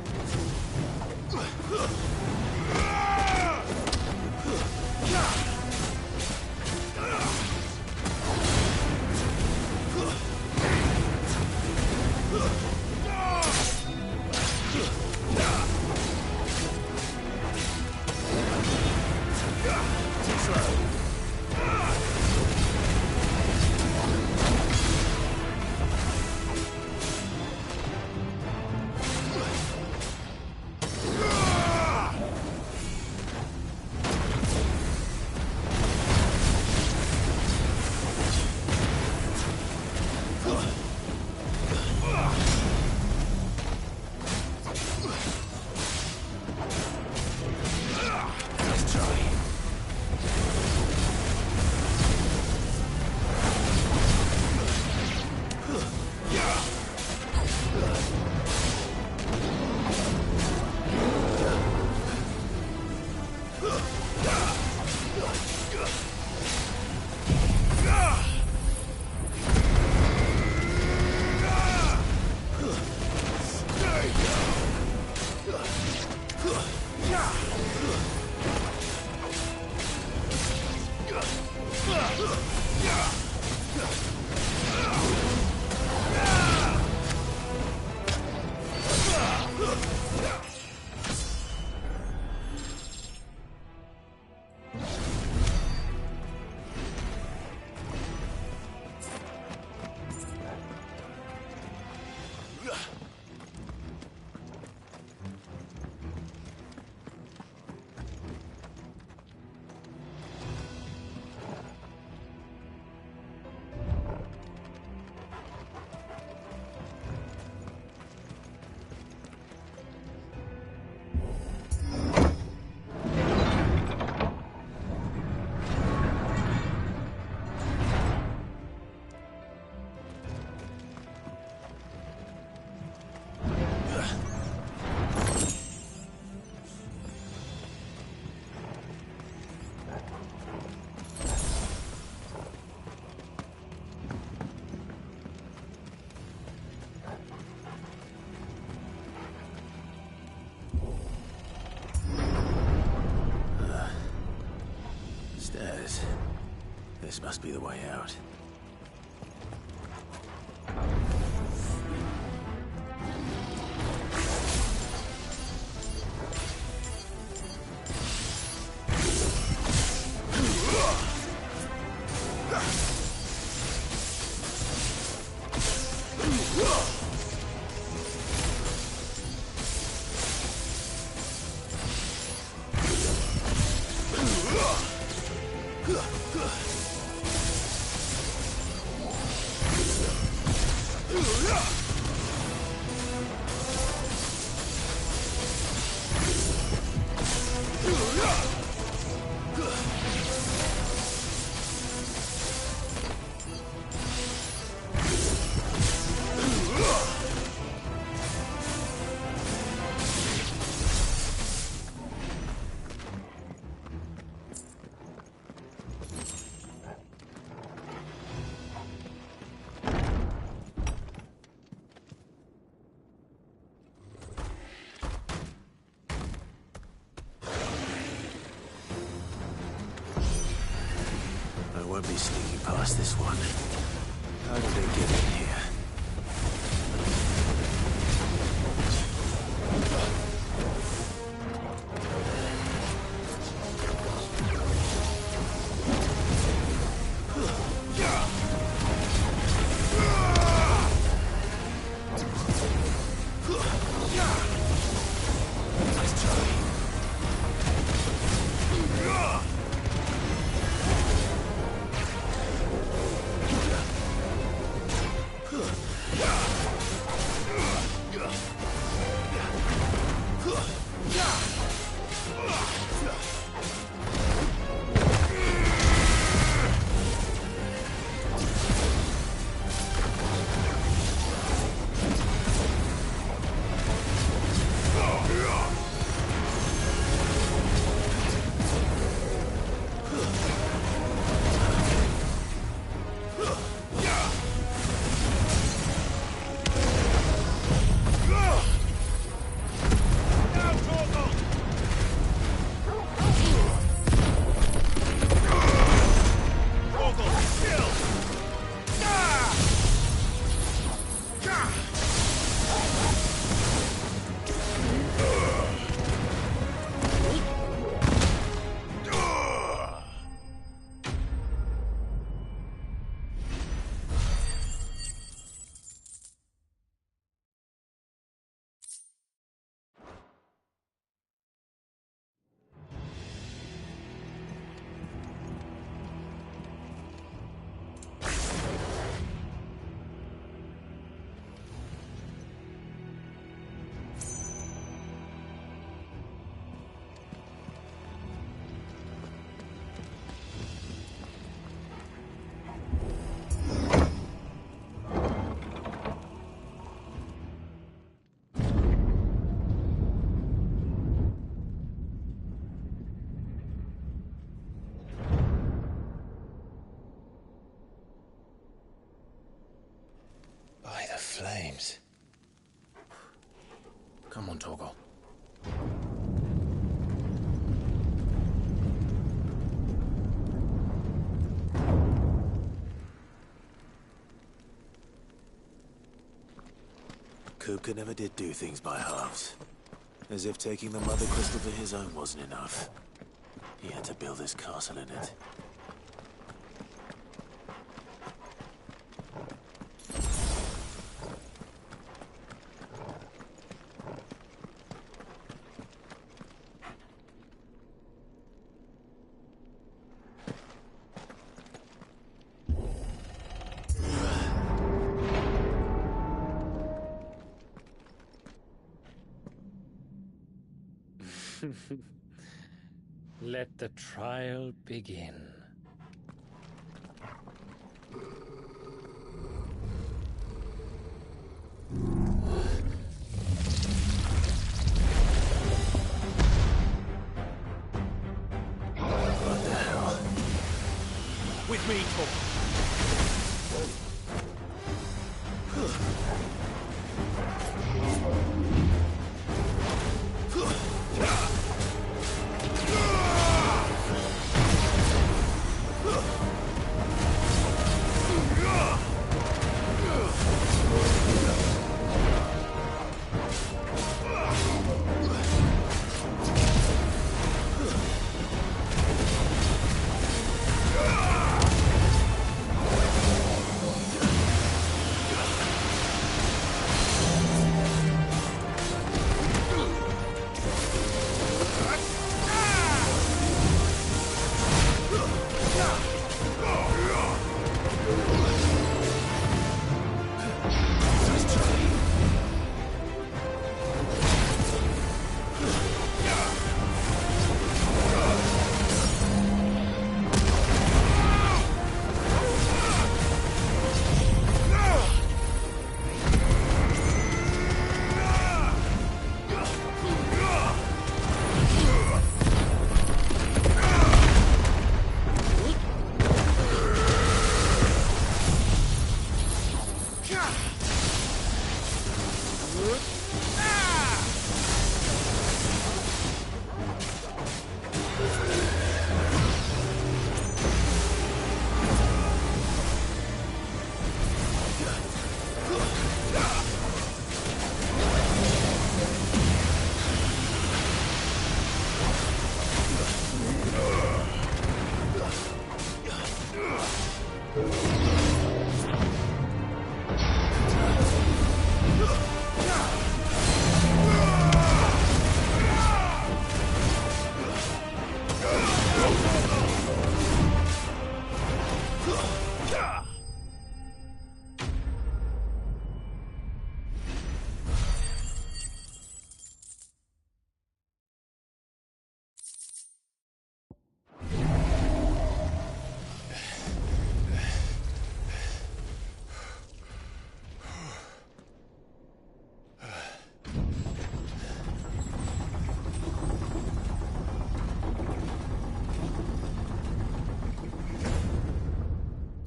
This must be the way out. I won't be sneaking past this one. How did they get in here? By the flames. Come on, Torgal. Kupka never did do things by halves. As if taking the Mother Crystal for his own wasn't enough. He had to build his castle in it. Let the trial begin. What the hell? With me, Torgal.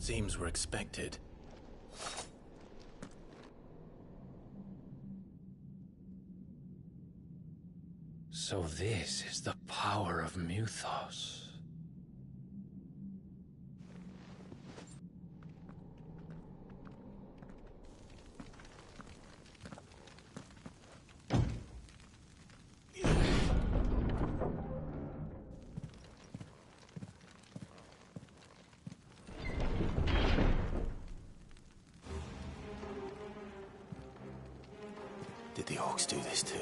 Seems we're expected. So this is the power of Muthos. Did the orcs do this too?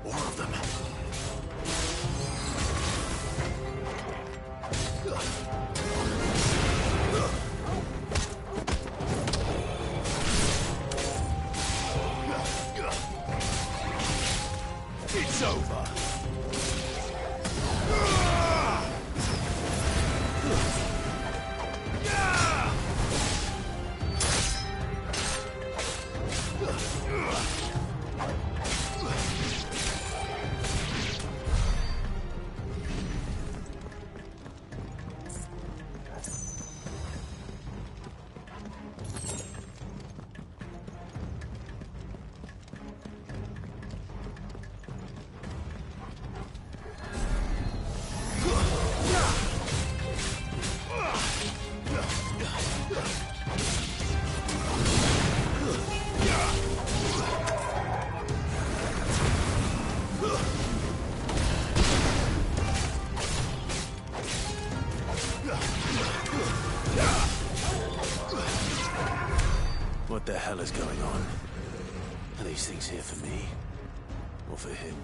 More of them. It's over. What the hell is going on? Are these things here for me? Or for him?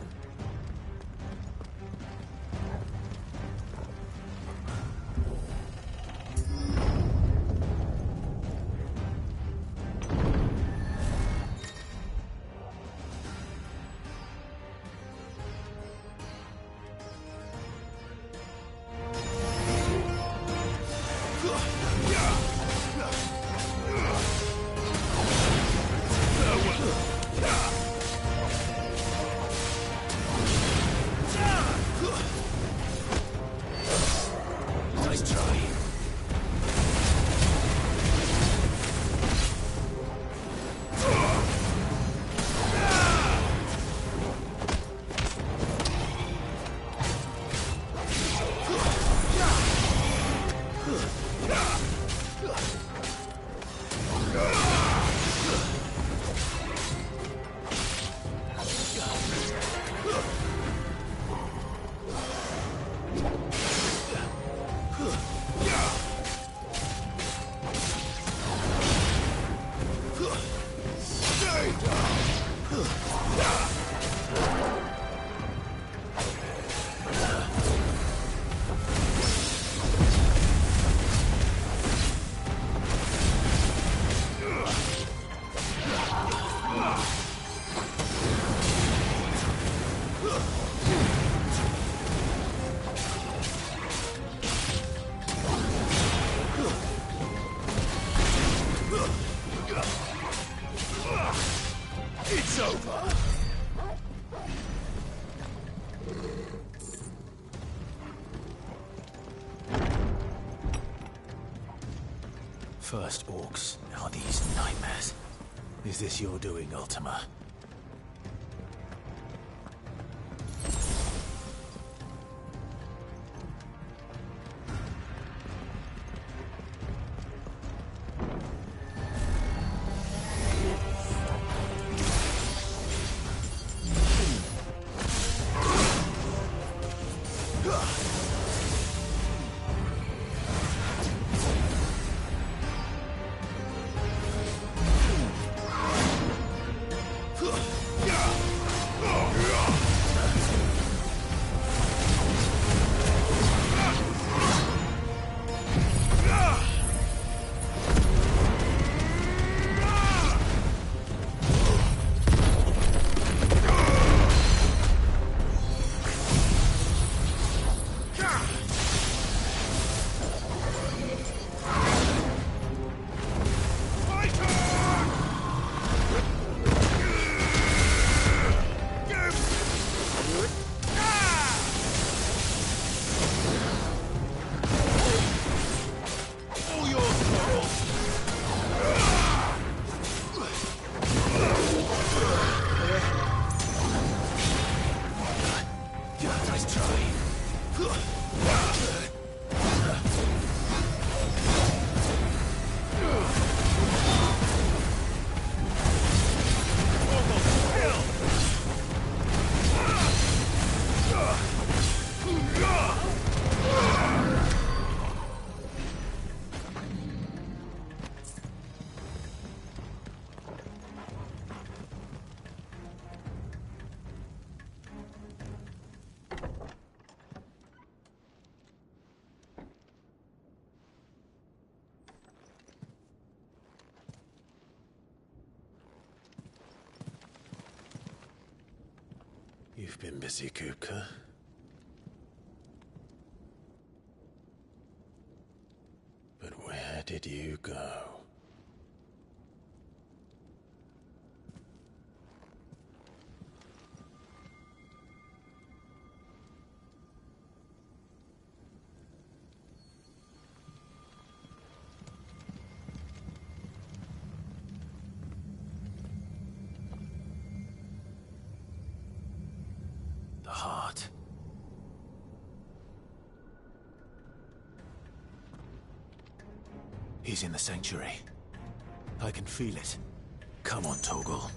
Nice try. It's over. First orcs, now these nightmares. Is this your doing, Ultima? You've been busy, Kupka. But where did you go? The heart. He's in the sanctuary. I can feel it. Come on, Toggle.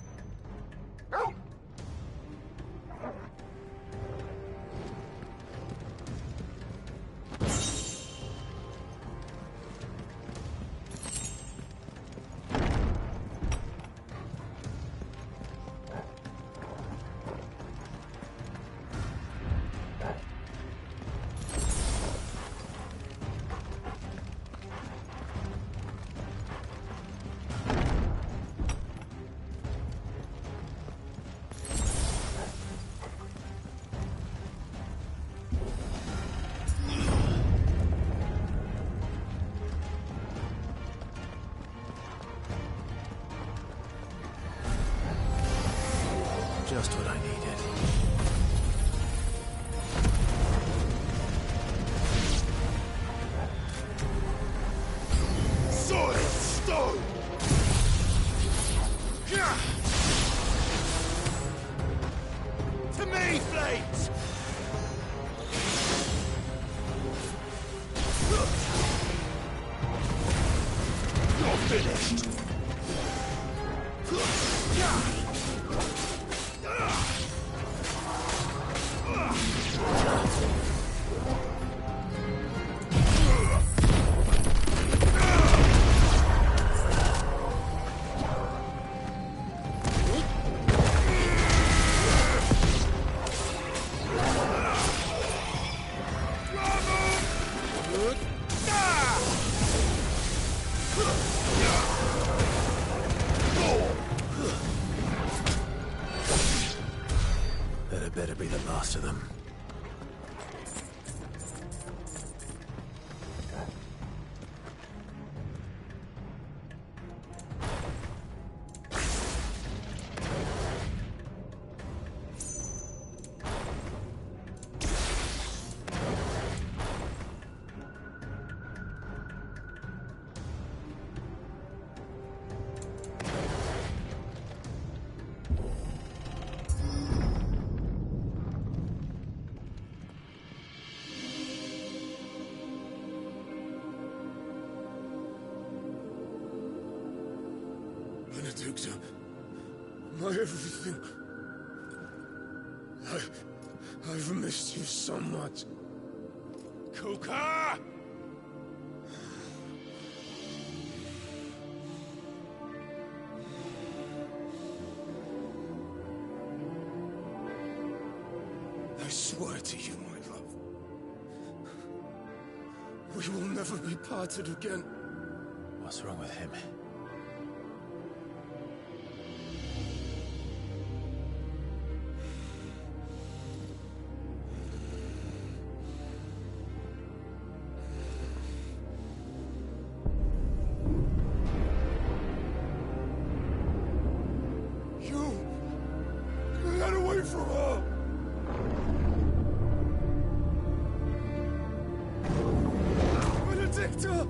Just what I needed. Solid stone! To me, Flames! You're finished! That better be the last of them. Benedicta, my everything. I've missed you so much. Kuka! I swear to you, my love, we will never be parted again. What's wrong with him? Get away from her! Benedicta!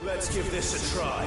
Let's give this a try.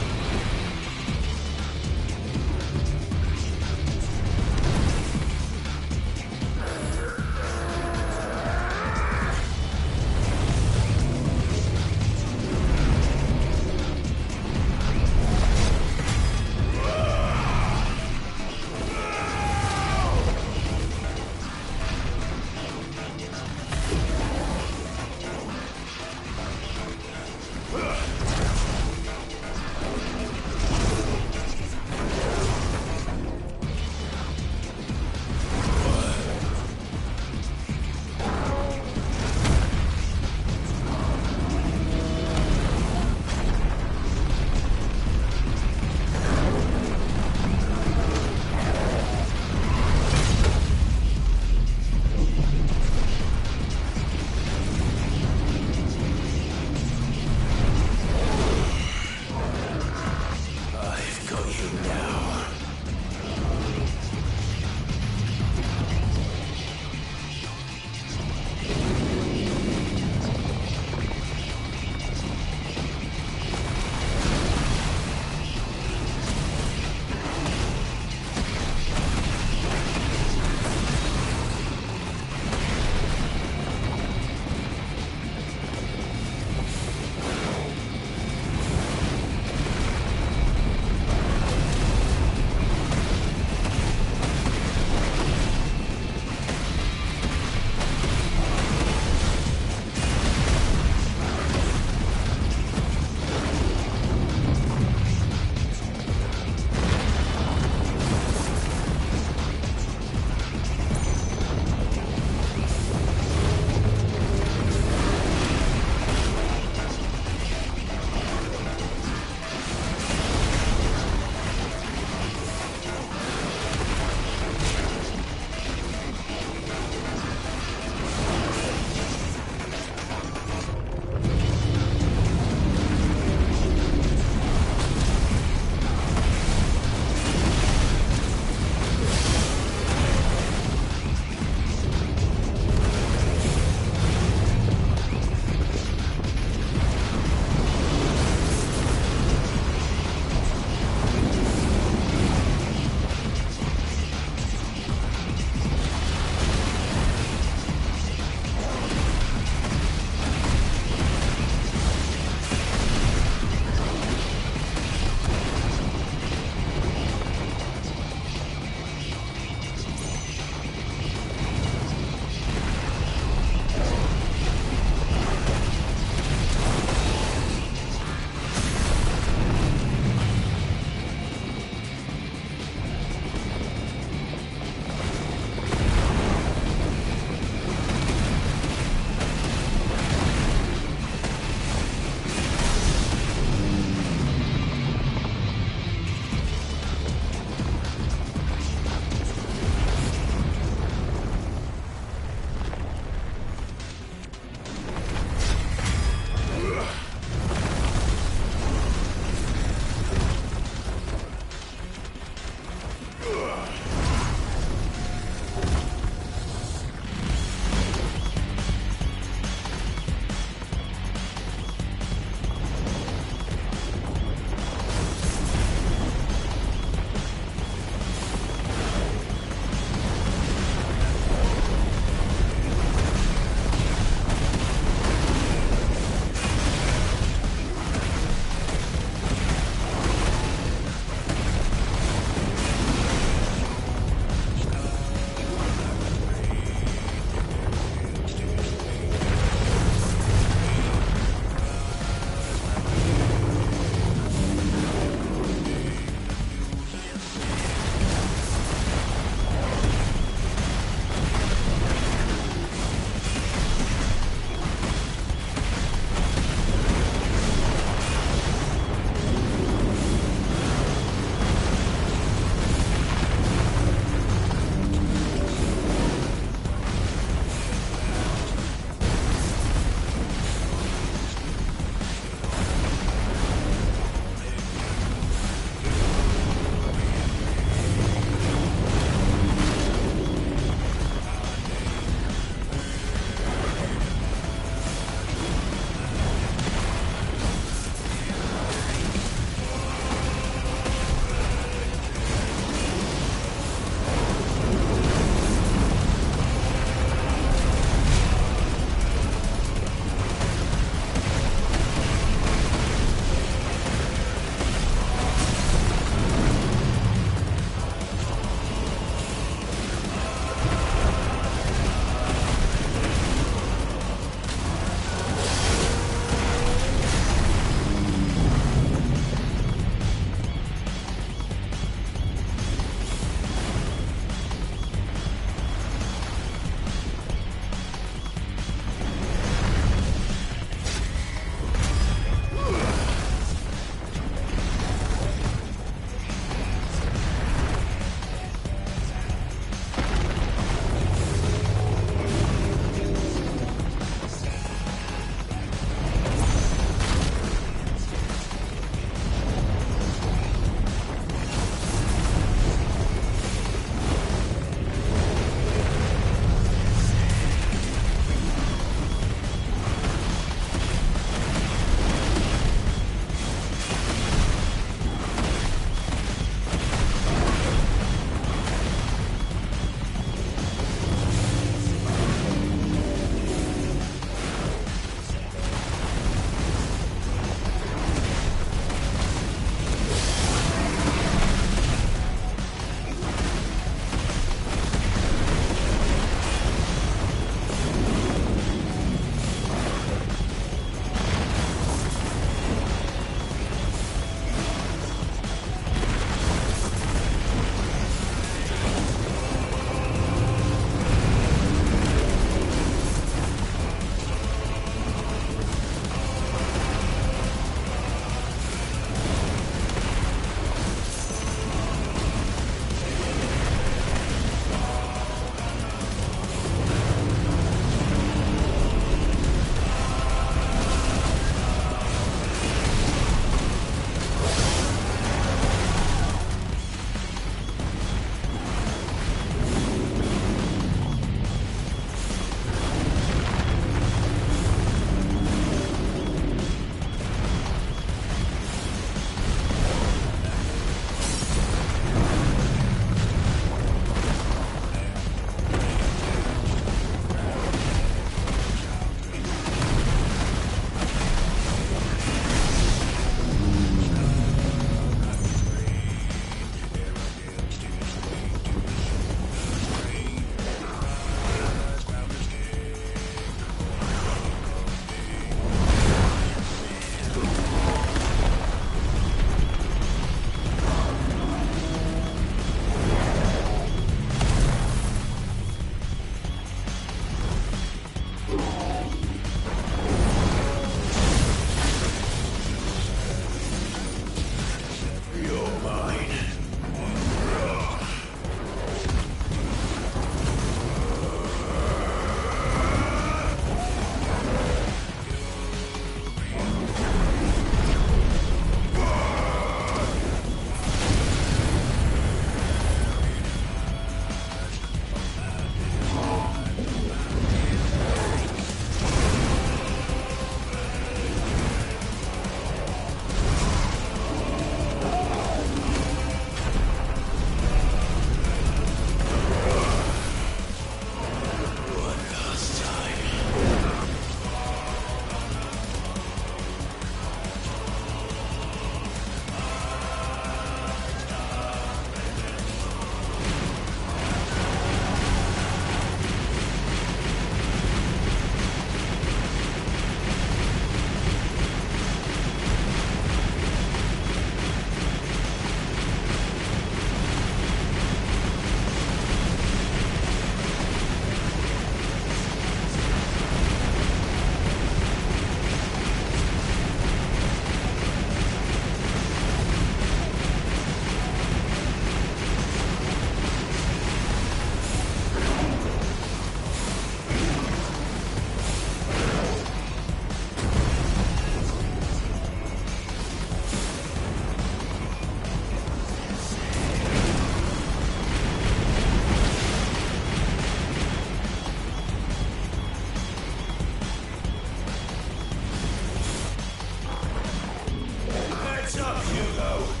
go!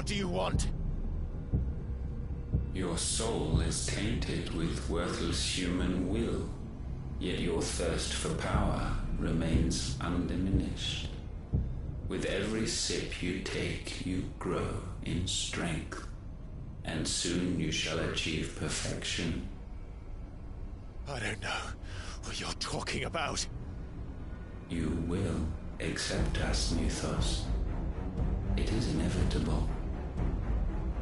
do you want? Your soul is tainted with worthless human will, yet your thirst for power remains undiminished. With every sip you take, you grow in strength, and soon you shall achieve perfection. I don't know what you're talking about. You will accept us, Mythos. It is inevitable.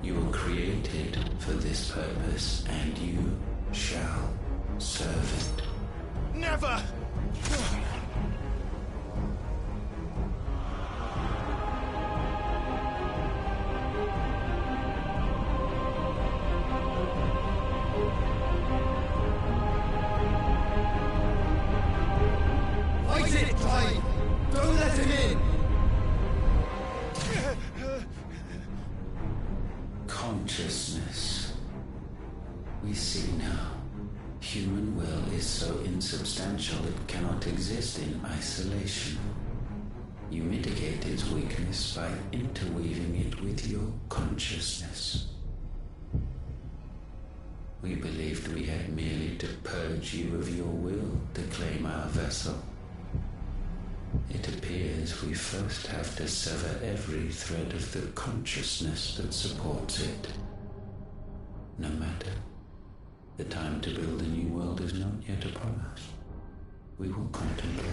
You were created for this purpose, and you shall serve it. Never! Fight it, Clive! Don't let him in! Consciousness. We see now. Human will is so insubstantial it cannot exist in isolation. You mitigate its weakness by interweaving it with your consciousness. We believed we had merely to purge you of your will to claim our vessel. It appears we first have to sever every thread of the consciousness that supports it. No matter. The time to build a new world is not yet upon us. We will contemplate.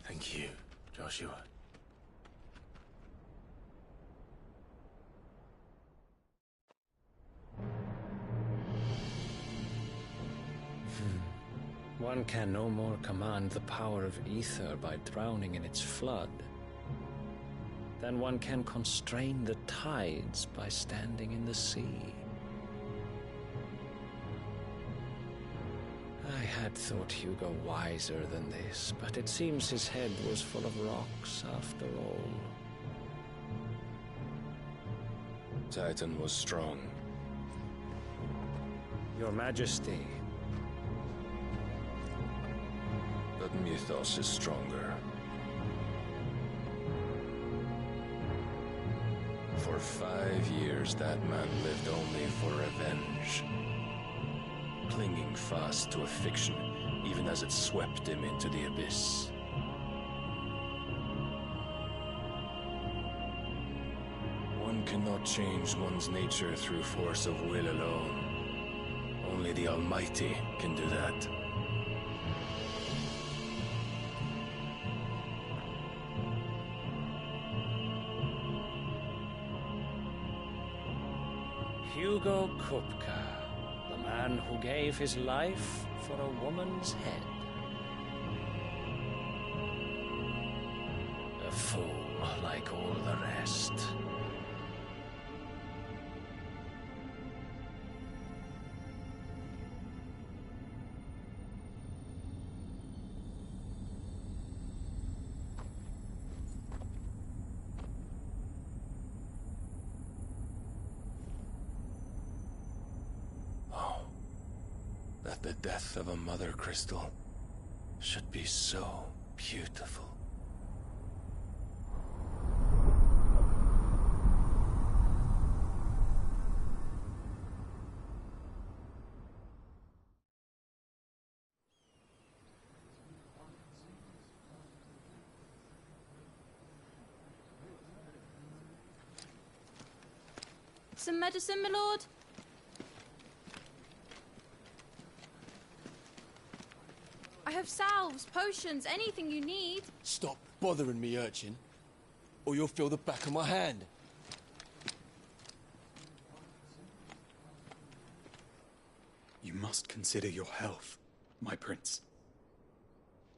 Thank you, Joshua. One can no more command the power of ether by drowning in its flood than one can constrain the tides by standing in the sea. I had thought Hugo wiser than this, but it seems his head was full of rocks after all. Titan was strong. Your Majesty. But Mythos is stronger. For 5 years, that man lived only for revenge. Clinging fast to a fiction, even as it swept him into the abyss. One cannot change one's nature through force of will alone. Only the Almighty can do that. Hugo Kupka, the man who gave his life for a woman's head. A fool like all the rest. That the death of a mother crystal should be so beautiful. Some medicine, my lord? I have salves, potions, anything you need. Stop bothering me, urchin, or you'll feel the back of my hand. You must consider your health, my prince.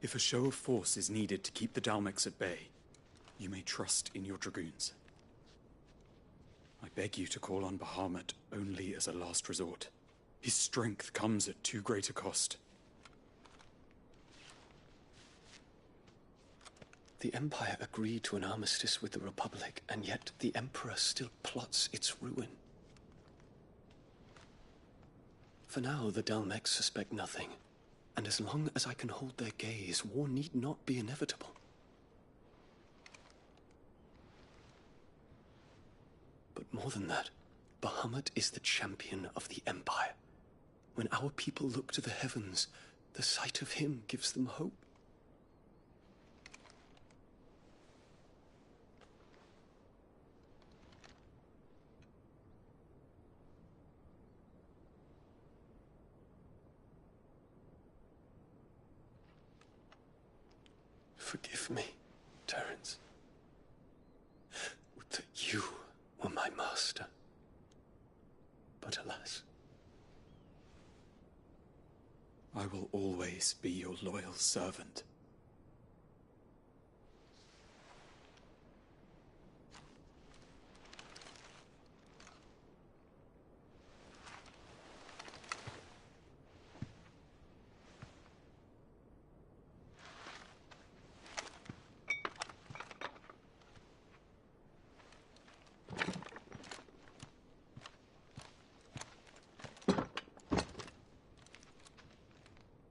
If a show of force is needed to keep the Dalmex at bay, you may trust in your dragoons. I beg you to call on Bahamut only as a last resort. His strength comes at too great a cost. The Empire agreed to an armistice with the Republic, and yet the Emperor still plots its ruin. For now, the Dalmex suspect nothing, and as long as I can hold their gaze, war need not be inevitable. But more than that, Bahamut is the champion of the Empire. When our people look to the heavens, the sight of him gives them hope. Forgive me, Terence. Would that you were my master. But alas. I will always be your loyal servant.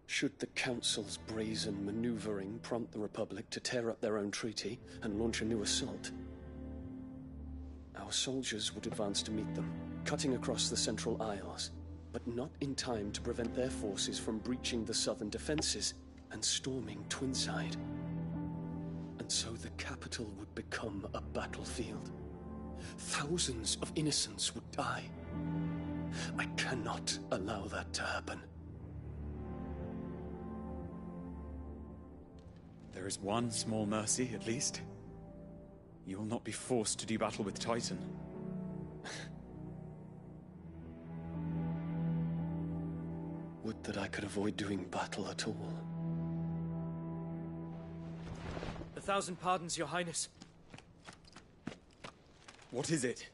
Should the Council's brazen maneuvering prompt the Republic to tear up their own treaty and launch a new assault, our soldiers would advance to meet them, cutting across the Central Isles, but not in time to prevent their forces from breaching the southern defenses and storming Twinside. And so the capital would become a battlefield. Thousands of innocents would die. I cannot allow that to happen. There is one small mercy, at least. You will not be forced to do battle with Titan. Would that I could avoid doing battle at all. 1,000 pardons, Your Highness. What is it?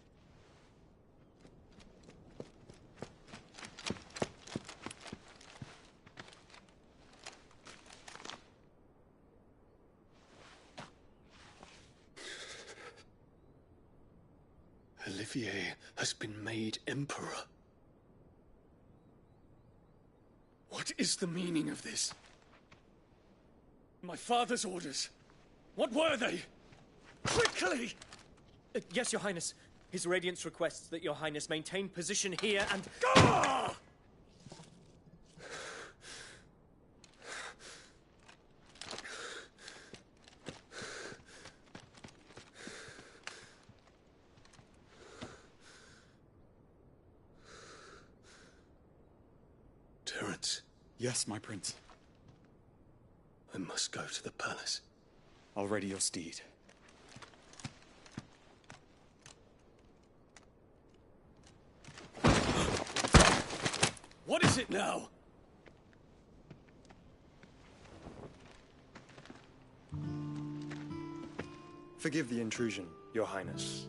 Olivier has been made Emperor. What is the meaning of this? My father's orders. What were they? Quickly! Yes, Your Highness. His Radiance requests that Your Highness maintain position here and... Ah! Terence. Yes, my prince. I must go to the palace. I'll ready your steed. What is it now? Forgive the intrusion, Your Highness.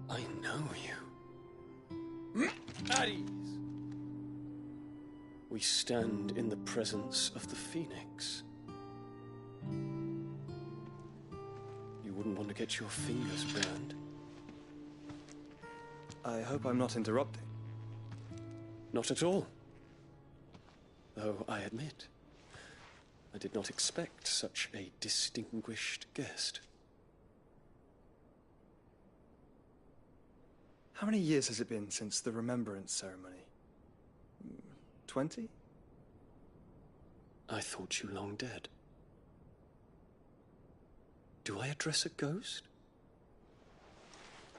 I know you. At ease. We stand in the presence of the Phoenix. You wouldn't want to get your fingers burned. I hope I'm not interrupting. Not at all. Though I admit, I did not expect such a distinguished guest. How many years has it been since the Remembrance ceremony? 20? I thought you long dead. Do I address a ghost?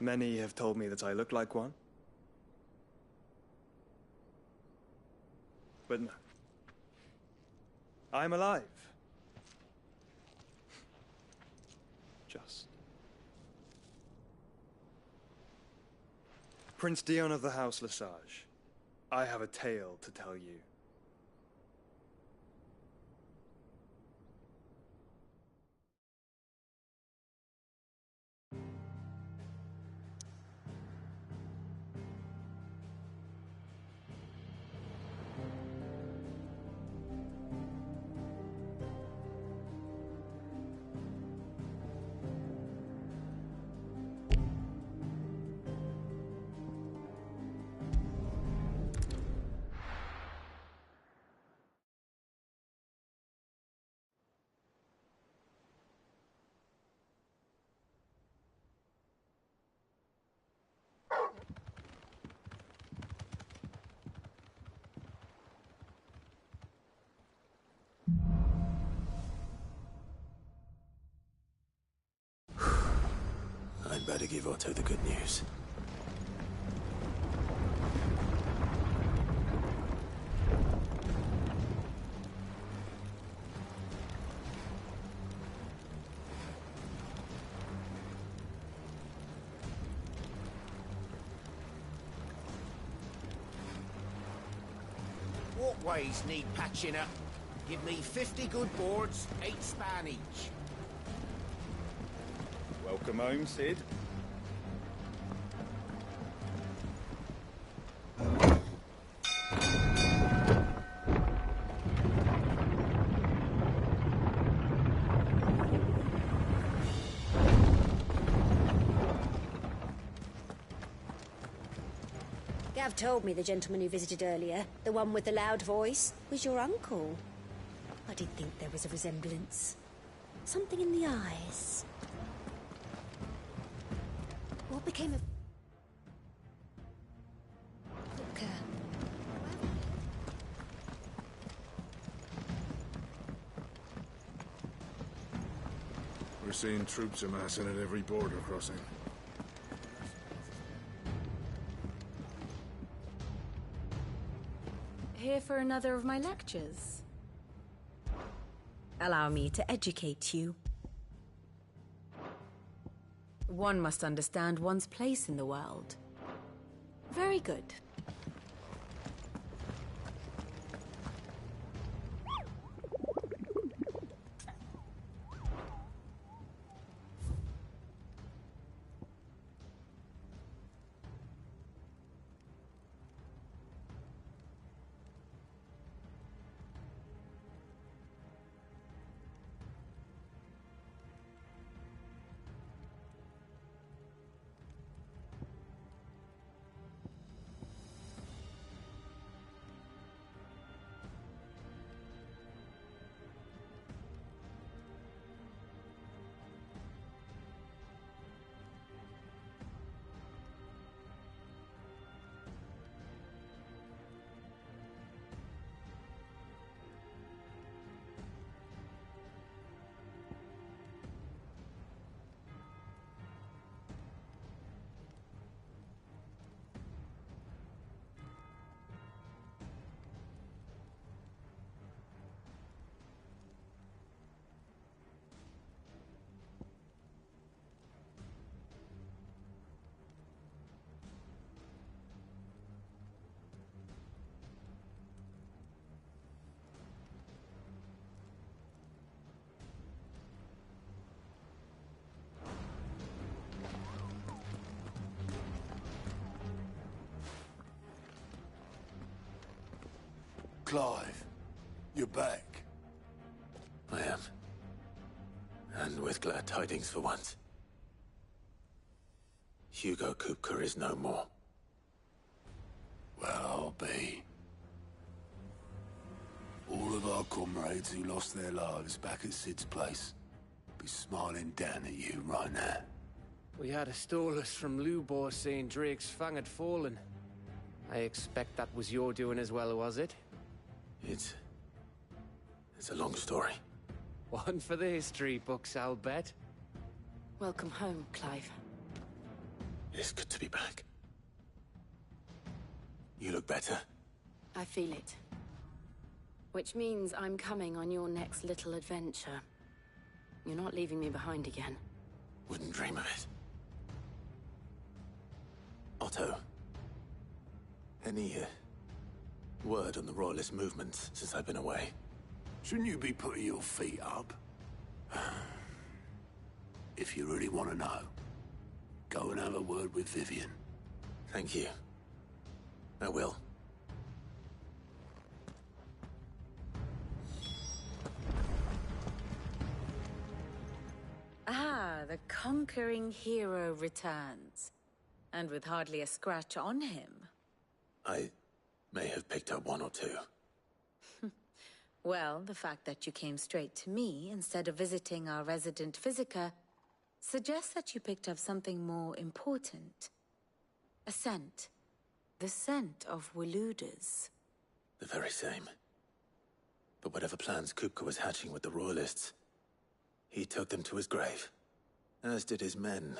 Many have told me that I look like one. But no. I'm alive. Just. Prince Dion of the House Lesage, I have a tale to tell you. better give Otto the good news. Walkways need patching up. Give me 50 good boards, 8 span each. Welcome home, Sid. Gav told me the gentleman who visited earlier, the one with the loud voice, was your uncle. I did think there was a resemblance. Something in the eyes. What became of... Look, We're seeing troops amassing at every border crossing. Here for another of my lectures. Allow me to educate you. One must understand one's place in the world. Very good. Clive, you're back. I am. And with glad tidings for once. Hugo Kupka is no more. Well, I'll be. All of our comrades who lost their lives back at Sid's place be smiling down at you right now. We had a stolus from Lubor saying Drake's fang had fallen. I expect that was your doing as well, was it? It's a long story. One for the history books, I'll bet. Welcome home, Clive. It's good to be back. You look better. I feel it. Which means I'm coming on your next little adventure. You're not leaving me behind again. Wouldn't dream of it. Otto. Any, word on the Royalist movement since I've been away? Shouldn't you be putting your feet up? If you really want to know, go and have a word with Vivian. Thank you. I will. Ah, the conquering hero returns. And with hardly a scratch on him. I may have picked up one or two. Well, the fact that you came straight to me instead of visiting our resident physiker suggests that you picked up something more important. A scent. The scent of Waludas. The very same. But whatever plans Kupka was hatching with the Royalists, he took them to his grave. As did his men.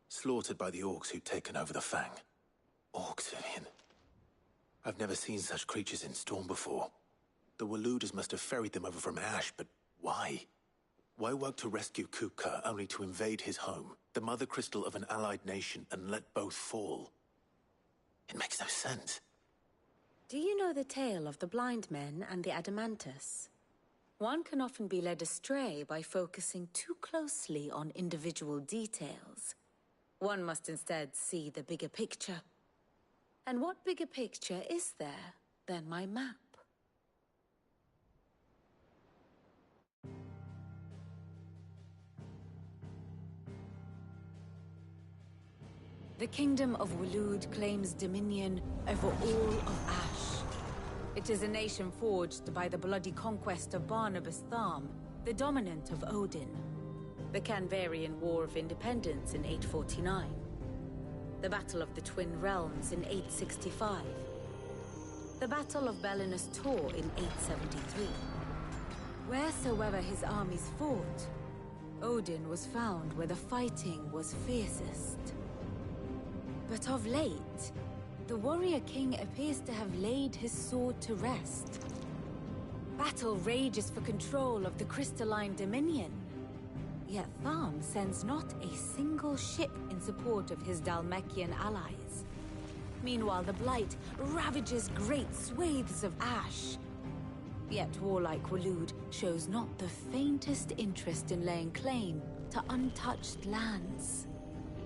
slaughtered by the orcs who'd taken over the Fang. Orcs, Vivian. I've never seen such creatures in Storm before. The Waluders must have ferried them over from Ash, but why? Why work to rescue Kupka only to invade his home, the mother crystal of an allied nation, and let both fall? It makes no sense. Do you know the tale of the blind men and the Adamantus? One can often be led astray by focusing too closely on individual details. One must instead see the bigger picture. And what bigger picture is there than my map? The Kingdom of Waloed claims dominion over all of Ash. It is a nation forged by the bloody conquest of Barnabas Tharm, the dominant of Odin. The Canvarian War of Independence in 849. The Battle of the Twin Realms in 865. The Battle of Belinus Tor in 873. Wheresoever his armies fought, Odin was found where the fighting was fiercest. But of late, the warrior king appears to have laid his sword to rest. Battle rages for control of the crystalline dominion. Yet Tharm sends not a single ship in support of his Dhalmekian allies. Meanwhile, the Blight ravages great swathes of Ash. Yet warlike Waloed shows not the faintest interest in laying claim to untouched lands.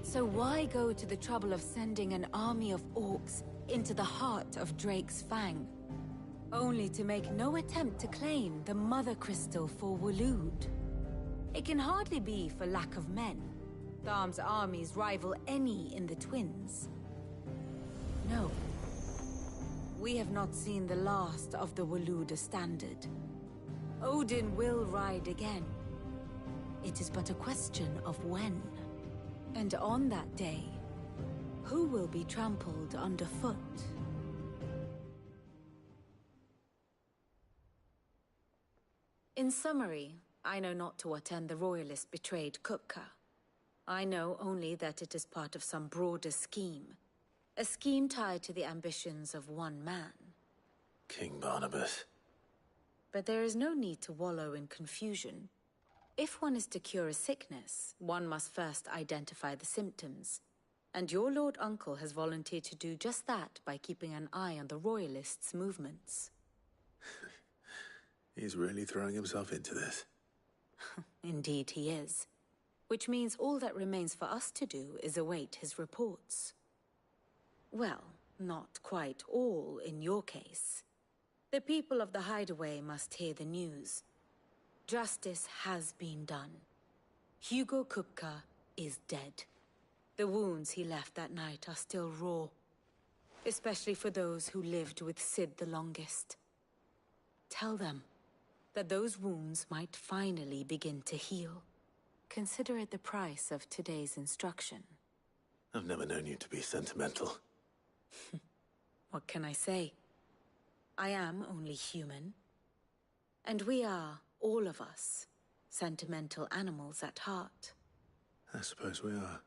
So why go to the trouble of sending an army of orcs into the heart of Drake's Fang, only to make no attempt to claim the Mother Crystal for Waloed? It can hardly be for lack of men. Tharm's armies rival any in the Twins. No. We have not seen the last of the Waloed standard. Odin will ride again. It is but a question of when. And on that day, who will be trampled underfoot? In summary, I know not to what end the Royalists betrayed Kupka. I know only that it is part of some broader scheme. A scheme tied to the ambitions of one man. King Barnabas. But there is no need to wallow in confusion. If one is to cure a sickness, one must first identify the symptoms. And your Lord Uncle has volunteered to do just that by keeping an eye on the Royalists' movements. He's really throwing himself into this. Indeed he is. Which means all that remains for us to do is await his reports. Well, not quite all in your case. The people of the Hideaway must hear the news. Justice has been done. Hugo Kupka is dead. The wounds he left that night are still raw, especially for those who lived with Sid the longest. Tell them that those wounds might finally begin to heal. Consider it the price of today's instruction. I've never known you to be sentimental. What can I say? I am only human. And we are, all of us, sentimental animals at heart. I suppose we are.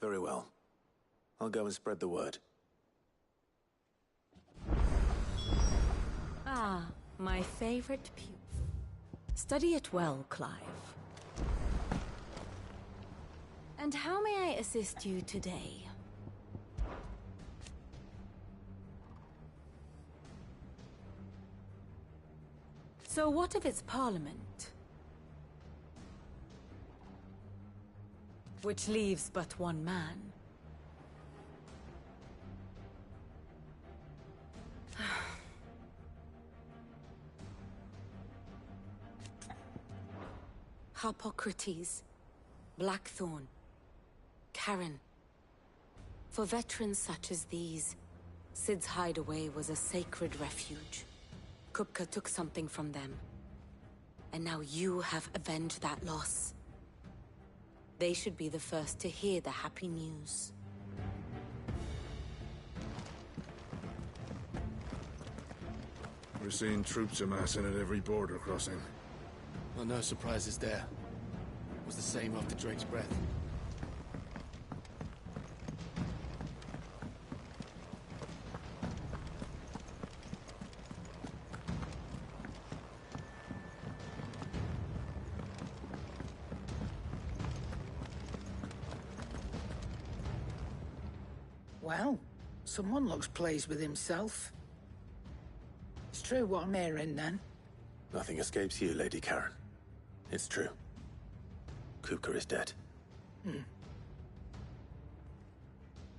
Very well. I'll go and spread the word. Ah, my favorite pupil. Study it well, Clive. And how may I assist you today? So what of its parliament? Which leaves but one man. Harpocrates, Blackthorn, Karen. For veterans such as these, Sid's hideaway was a sacred refuge. Kupka took something from them, and now you have avenged that loss. They should be the first to hear the happy news. We're seeing troops amassing at every border crossing. Well, no surprises there. It was the same after Drake's breath. Well, someone looks pleased with himself. It's true what I'm hearing, then. Nothing escapes you, Lady Karen. It's true. Kupka is dead.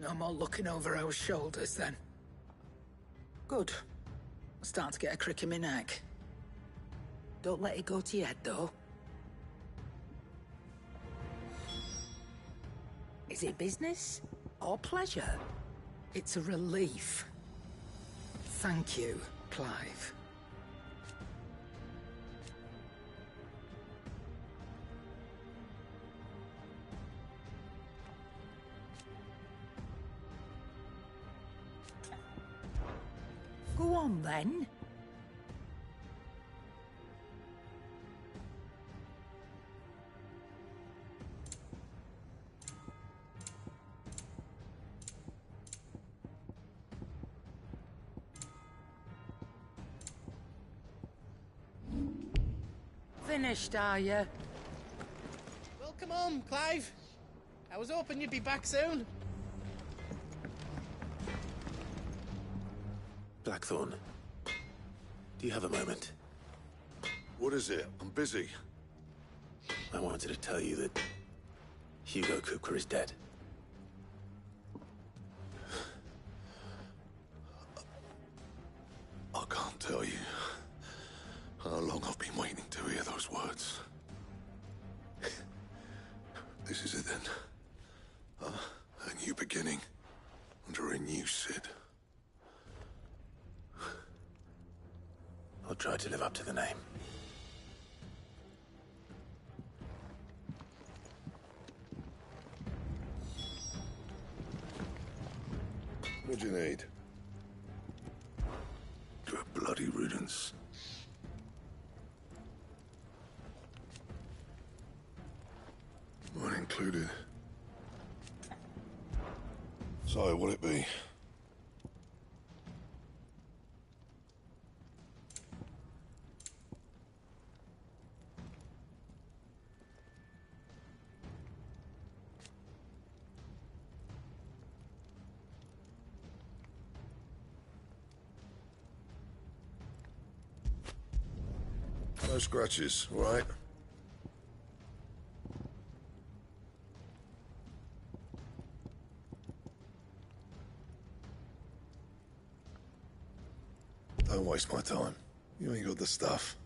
No more looking over our shoulders, then. Good. I'm starting to get a crick in my neck. Don't let it go to your head, though. Is it business or pleasure? It's a relief. Thank you, Clive. Go on, then. Finished, are you? Well, come on, Clive. I was hoping you'd be back soon. Blackthorn, do you have a moment? What is it? I'm busy. I wanted to tell you that Hugo Kupka is dead. I can't tell you how long I've been waiting to hear those words. This is it then. A new beginning under a new Cid. I'll try to live up to the name. What do you need? To a bloody riddance. Mine included. So, what'll it be? No scratches, all right? Don't waste my time. You ain't got the stuff.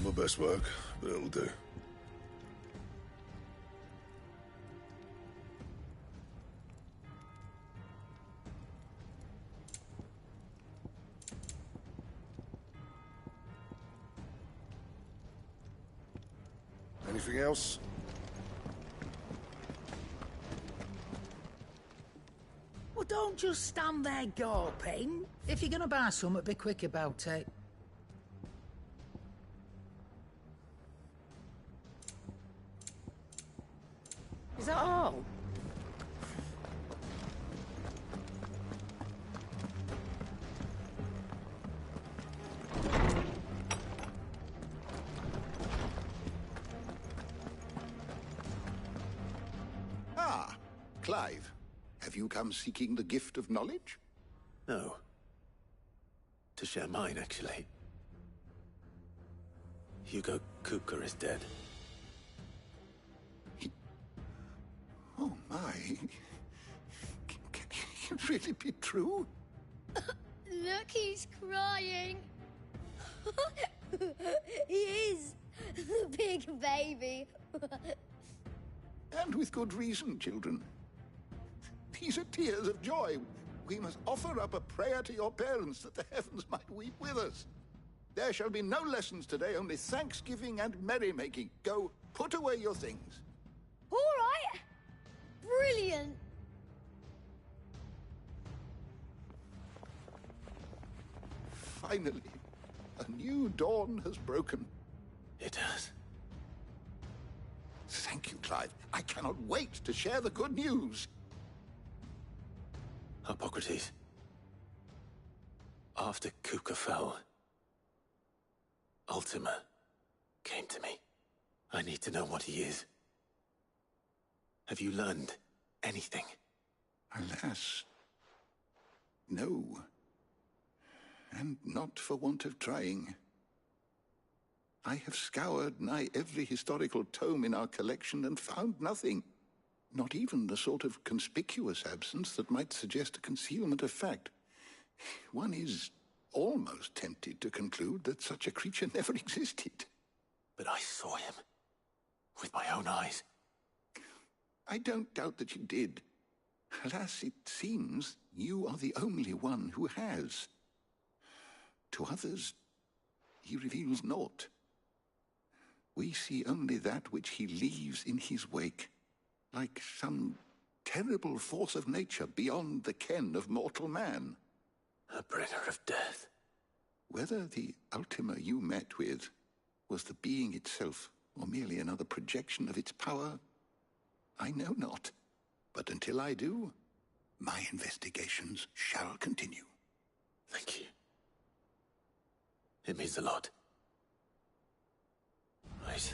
Not my best work, but it'll do. Anything else? Well, don't just stand there gawping. If you're gonna buy something, be quick about it. Is that all? Ah, Clive. Have you come seeking the gift of knowledge? No. To share mine, actually. Hugo Kupka is dead. Oh, my. Can it really be true? Look, he's crying. He is. The big baby. And with good reason, children. These are tears of joy. We must offer up a prayer to your parents that the heavens might weep with us. There shall be no lessons today, only thanksgiving and merrymaking. Go, put away your things. All right. Brilliant. Finally, a new dawn has broken. It has. Thank you, Clive. I cannot wait to share the good news. Hippocrates. After Kuka fell, Ultima came to me. I need to know what he is. Have you learned anything? Alas, no. And not for want of trying. I have scoured nigh every historical tome in our collection and found nothing. Not even the sort of conspicuous absence that might suggest a concealment of fact. One is almost tempted to conclude that such a creature never existed. But I saw him. With my own eyes. I don't doubt that you did. Alas, it seems you are the only one who has. To others, he reveals naught. We see only that which he leaves in his wake, like some terrible force of nature beyond the ken of mortal man. A bringer of death. Whether the Ultima you met with was the being itself, or merely another projection of its power, I know not. But until I do, my investigations shall continue. Thank you. It means a lot. Right.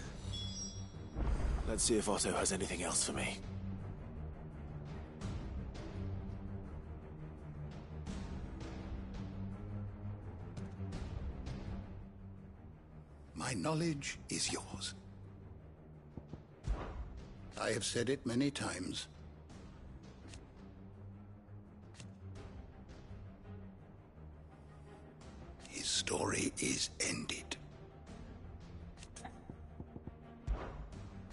Let's see if Otto has anything else for me. My knowledge is yours. I have said it many times. His story is ended.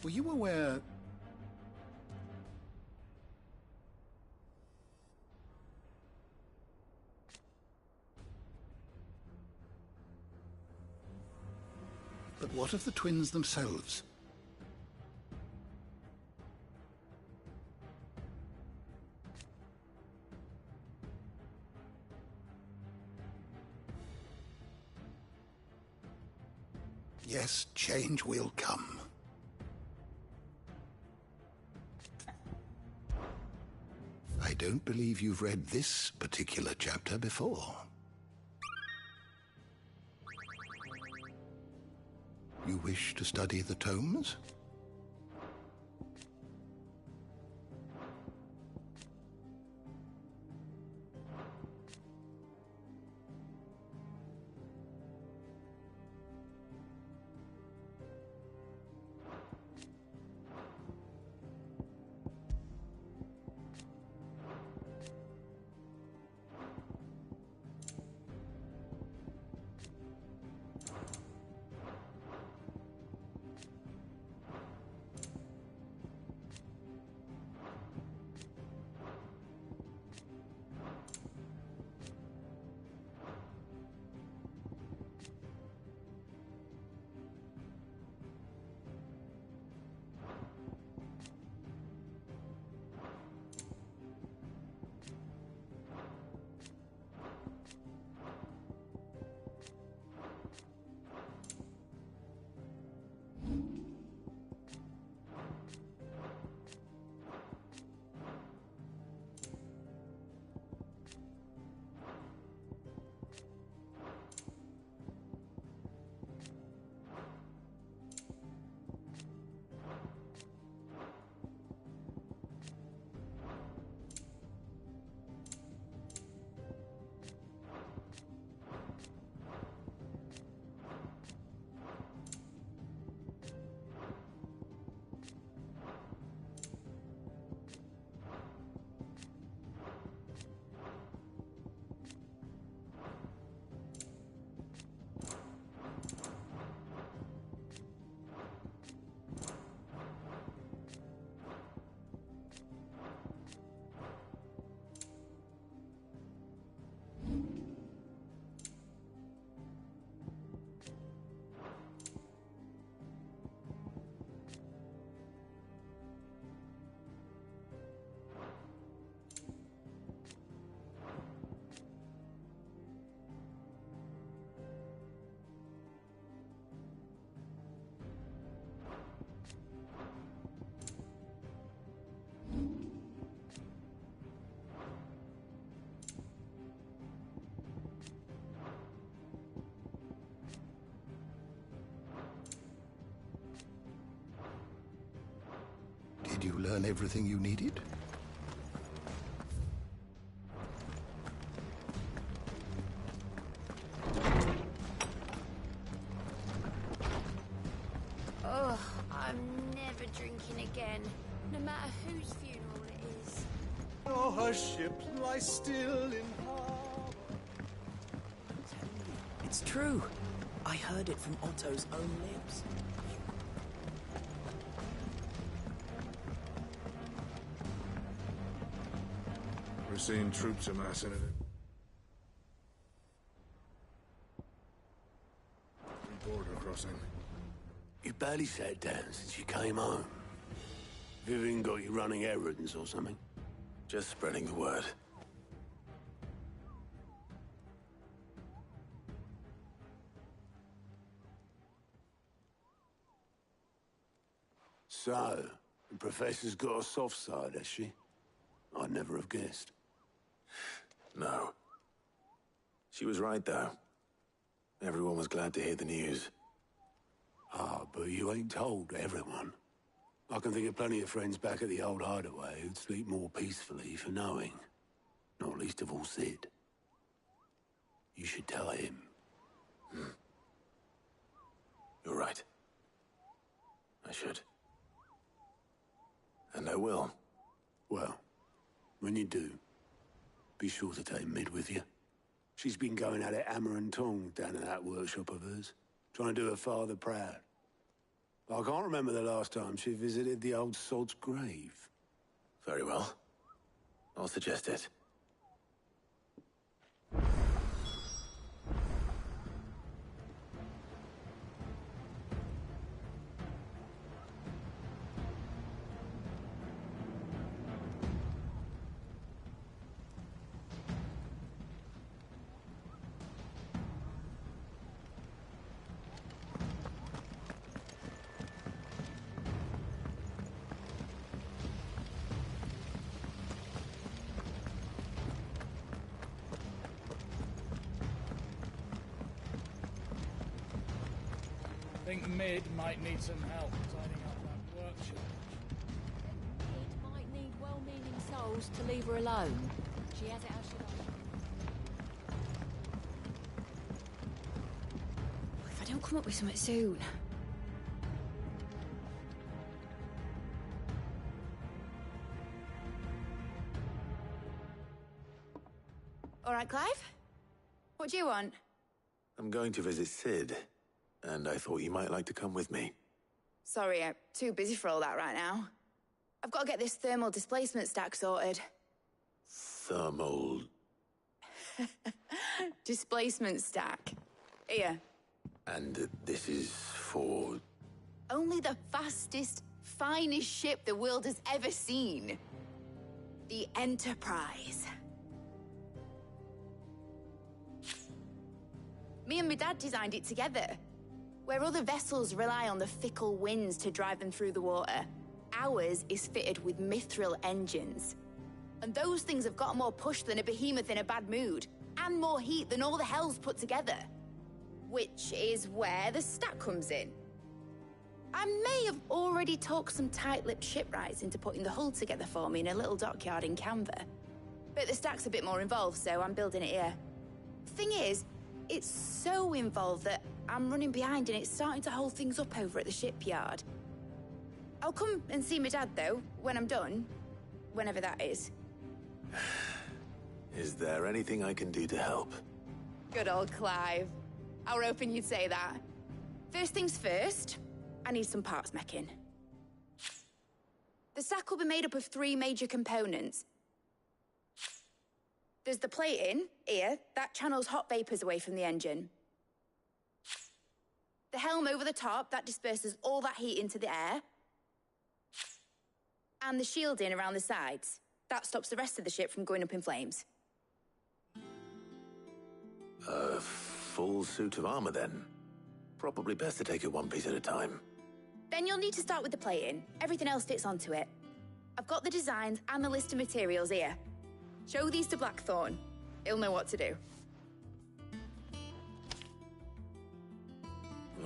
Were you aware... But what of the twins themselves? Yes, change will come. I don't believe you've read this particular chapter before. You wish to study the tomes? learn everything you needed? Oh, I'm never drinking again, no matter whose funeral it is. Oh, her ship lies still in harbour. It's true. I heard it from Otto's own lips. We're seeing troops amassing at it. Border crossing. You barely sat down since you came home. Vivian got you running errands or something? Just spreading the word. So, the Professor's got a soft side, has she? I'd never have guessed. No. She was right, though. Everyone was glad to hear the news. Ah, but you ain't told everyone. I can think of plenty of friends back at the old hideaway who'd sleep more peacefully for knowing. Not least of all Sid. You should tell him. You're right. I should. And I will. Well, when you do, be sure to take Mid with you. She's been going at it hammer and tong down in that workshop of hers, trying to do her father proud. I can't remember the last time she visited the old sod's grave. Very well. I'll suggest it. I think Mid might need some help tidying up that workshop. Mid might need well-meaning souls to leave her alone. She has it how she likes. If I don't come up with something soon. All right, Clive? What do you want? I'm going to visit Sid, and I thought you might like to come with me. Sorry, I'm too busy for all that right now. I've got to get this thermal displacement stack sorted. Thermal... Displacement stack. Here. And this is for... Only the fastest, finest ship the world has ever seen. The Enterprise. Me and my dad designed it together. Where other vessels rely on the fickle winds to drive them through the water, ours is fitted with mithril engines. And those things have got more push than a behemoth in a bad mood, and more heat than all the hells put together. Which is where the stack comes in. I may have already talked some tight-lipped shipwrights into putting the hull together for me in a little dockyard in Canva. But the stack's a bit more involved, so I'm building it here. Thing is, it's so involved that I'm running behind and it's starting to hold things up over at the shipyard. I'll come and see my dad, though, when I'm done. Whenever that is. Is there anything I can do to help? Good old Clive. I were hoping you'd say that. First things first, I need some parts meching. The stack will be made up of 3 major components. There's the plating, here, that channels hot vapors away from the engine. The helm over the top, that disperses all that heat into the air. And the shielding around the sides. That stops the rest of the ship from going up in flames. A full suit of armor, then. Probably best to take it one piece at a time. Then you'll need to start with the plating. Everything else fits onto it. I've got the designs and the list of materials here. Show these to Blackthorn. He'll know what to do.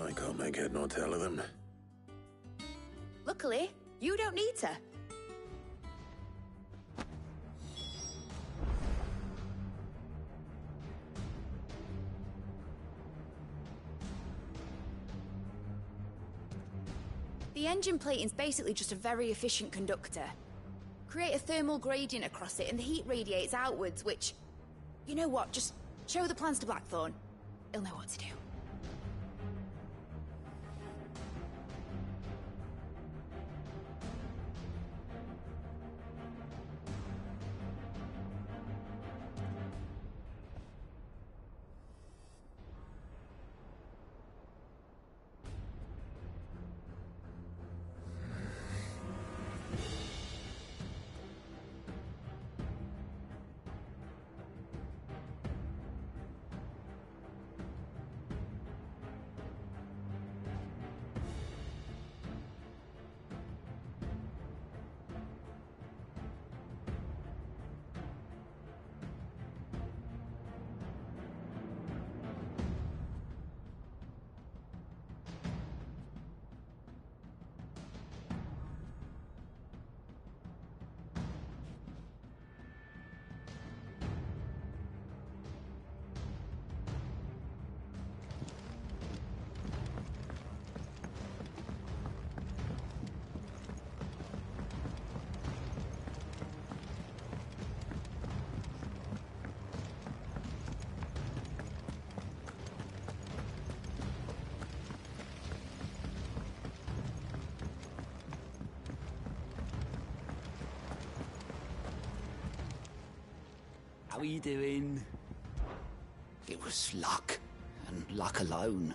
I can't make head nor tail of them. Luckily, you don't need to. The engine plating's basically just a very efficient conductor. Create a thermal gradient across it and the heat radiates outwards, which... You know what, just show the plans to Blackthorn. He'll know what to do. How are you doing? It was luck, and luck alone.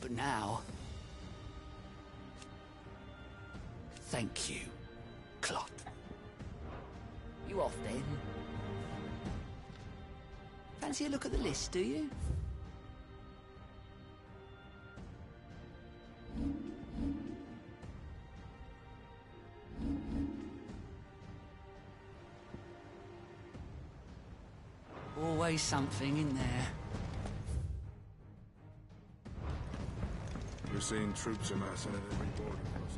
But now... Thank you, Clot. You off then? Fancy a look at the list, do you? Always something in there. We're seeing troops amassing at every border post.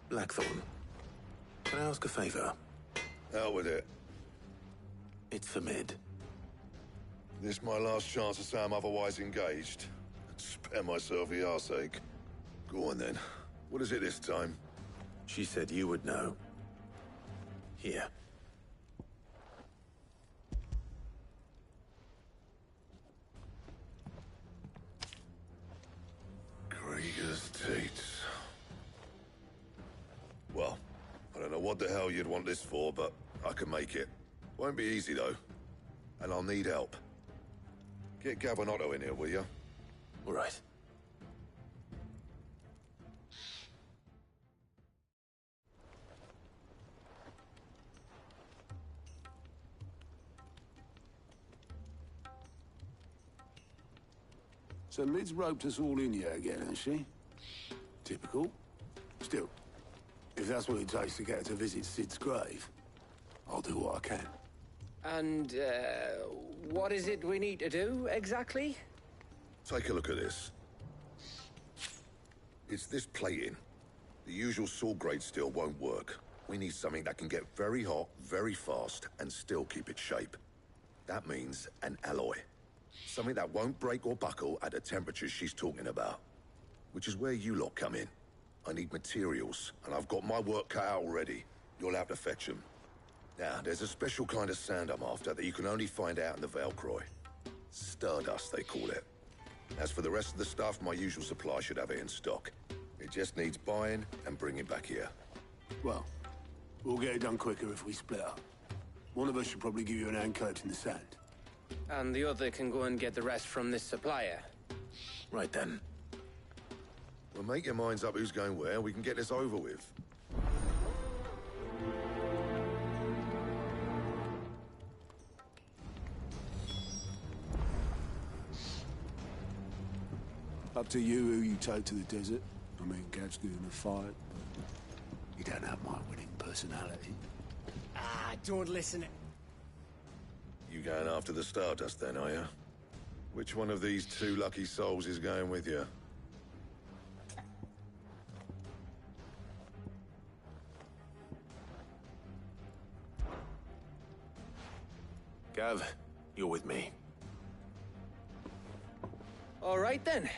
Blackthorn, can I ask a favor? Out with it. It's for Mid. This my last chance to say I'm otherwise engaged. Spare myself the arseache. Go on then. What is it this time? She said you would know. Here. Krieger's Teats. Well, I don't know what the hell you'd want this for, but I can make it. Won't be easy, though. And I'll need help. Get Gav and Otto in here, will you? All right. So Mid's roped us all in here again, has she? Typical. Still, if that's what it takes to get her to visit Sid's grave, I'll do what I can. And, what is it we need to do, exactly? Take a look at this. It's this plating. The usual sword-grade steel won't work. We need something that can get very hot, very fast, and still keep its shape. That means an alloy. Something that won't break or buckle at the temperatures she's talking about. Which is where you lot come in. I need materials, and I've got my work cut out already. You'll have to fetch them. Now, there's a special kind of sand I'm after that you can only find out in the Valcroy. Stardust, they call it. As for the rest of the stuff, my usual supply should have it in stock. It just needs buying and bringing back here. Well, we'll get it done quicker if we split up. One of us should probably give you an hand collecting the sand. And the other can go and get the rest from this supplier. Right then. Well, make your minds up who's going where, and we can get this over with. Up to you who you take to the desert. I mean, Gav's good in a fight, but you don't have my winning personality. Ah, don't listen. You You going after the Stardust then, are you? Which one of these two lucky souls is going with you? Gav, you're with me. All right, then.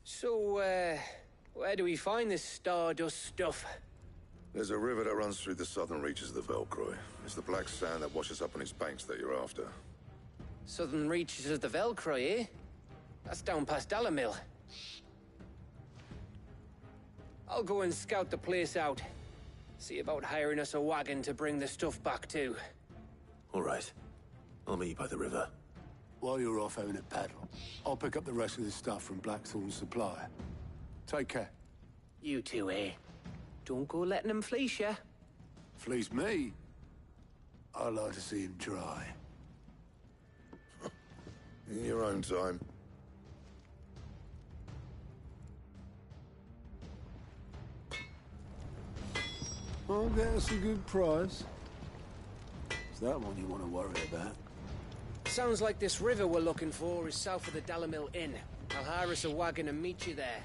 So, where do we find this Stardust stuff? There's a river that runs through the southern reaches of the Velcroy. It's the black sand that washes up on its banks that you're after. Southern reaches of the Velcroy, eh? That's down past Dalamil. I'll go and scout the place out. See about hiring us a wagon to bring the stuff back to. All right. I'll meet you by the river. While you're off having a paddle, I'll pick up the rest of the stuff from Blackthorn's supply. Take care. You two, eh? Don't go letting them fleece ya. Fleece me? I'd like to see him try. In your own time. I'll get us a good price. Is that one you want to worry about? Sounds like this river we're looking for is south of the Dalamil Inn. I'll hire us a wagon and meet you there.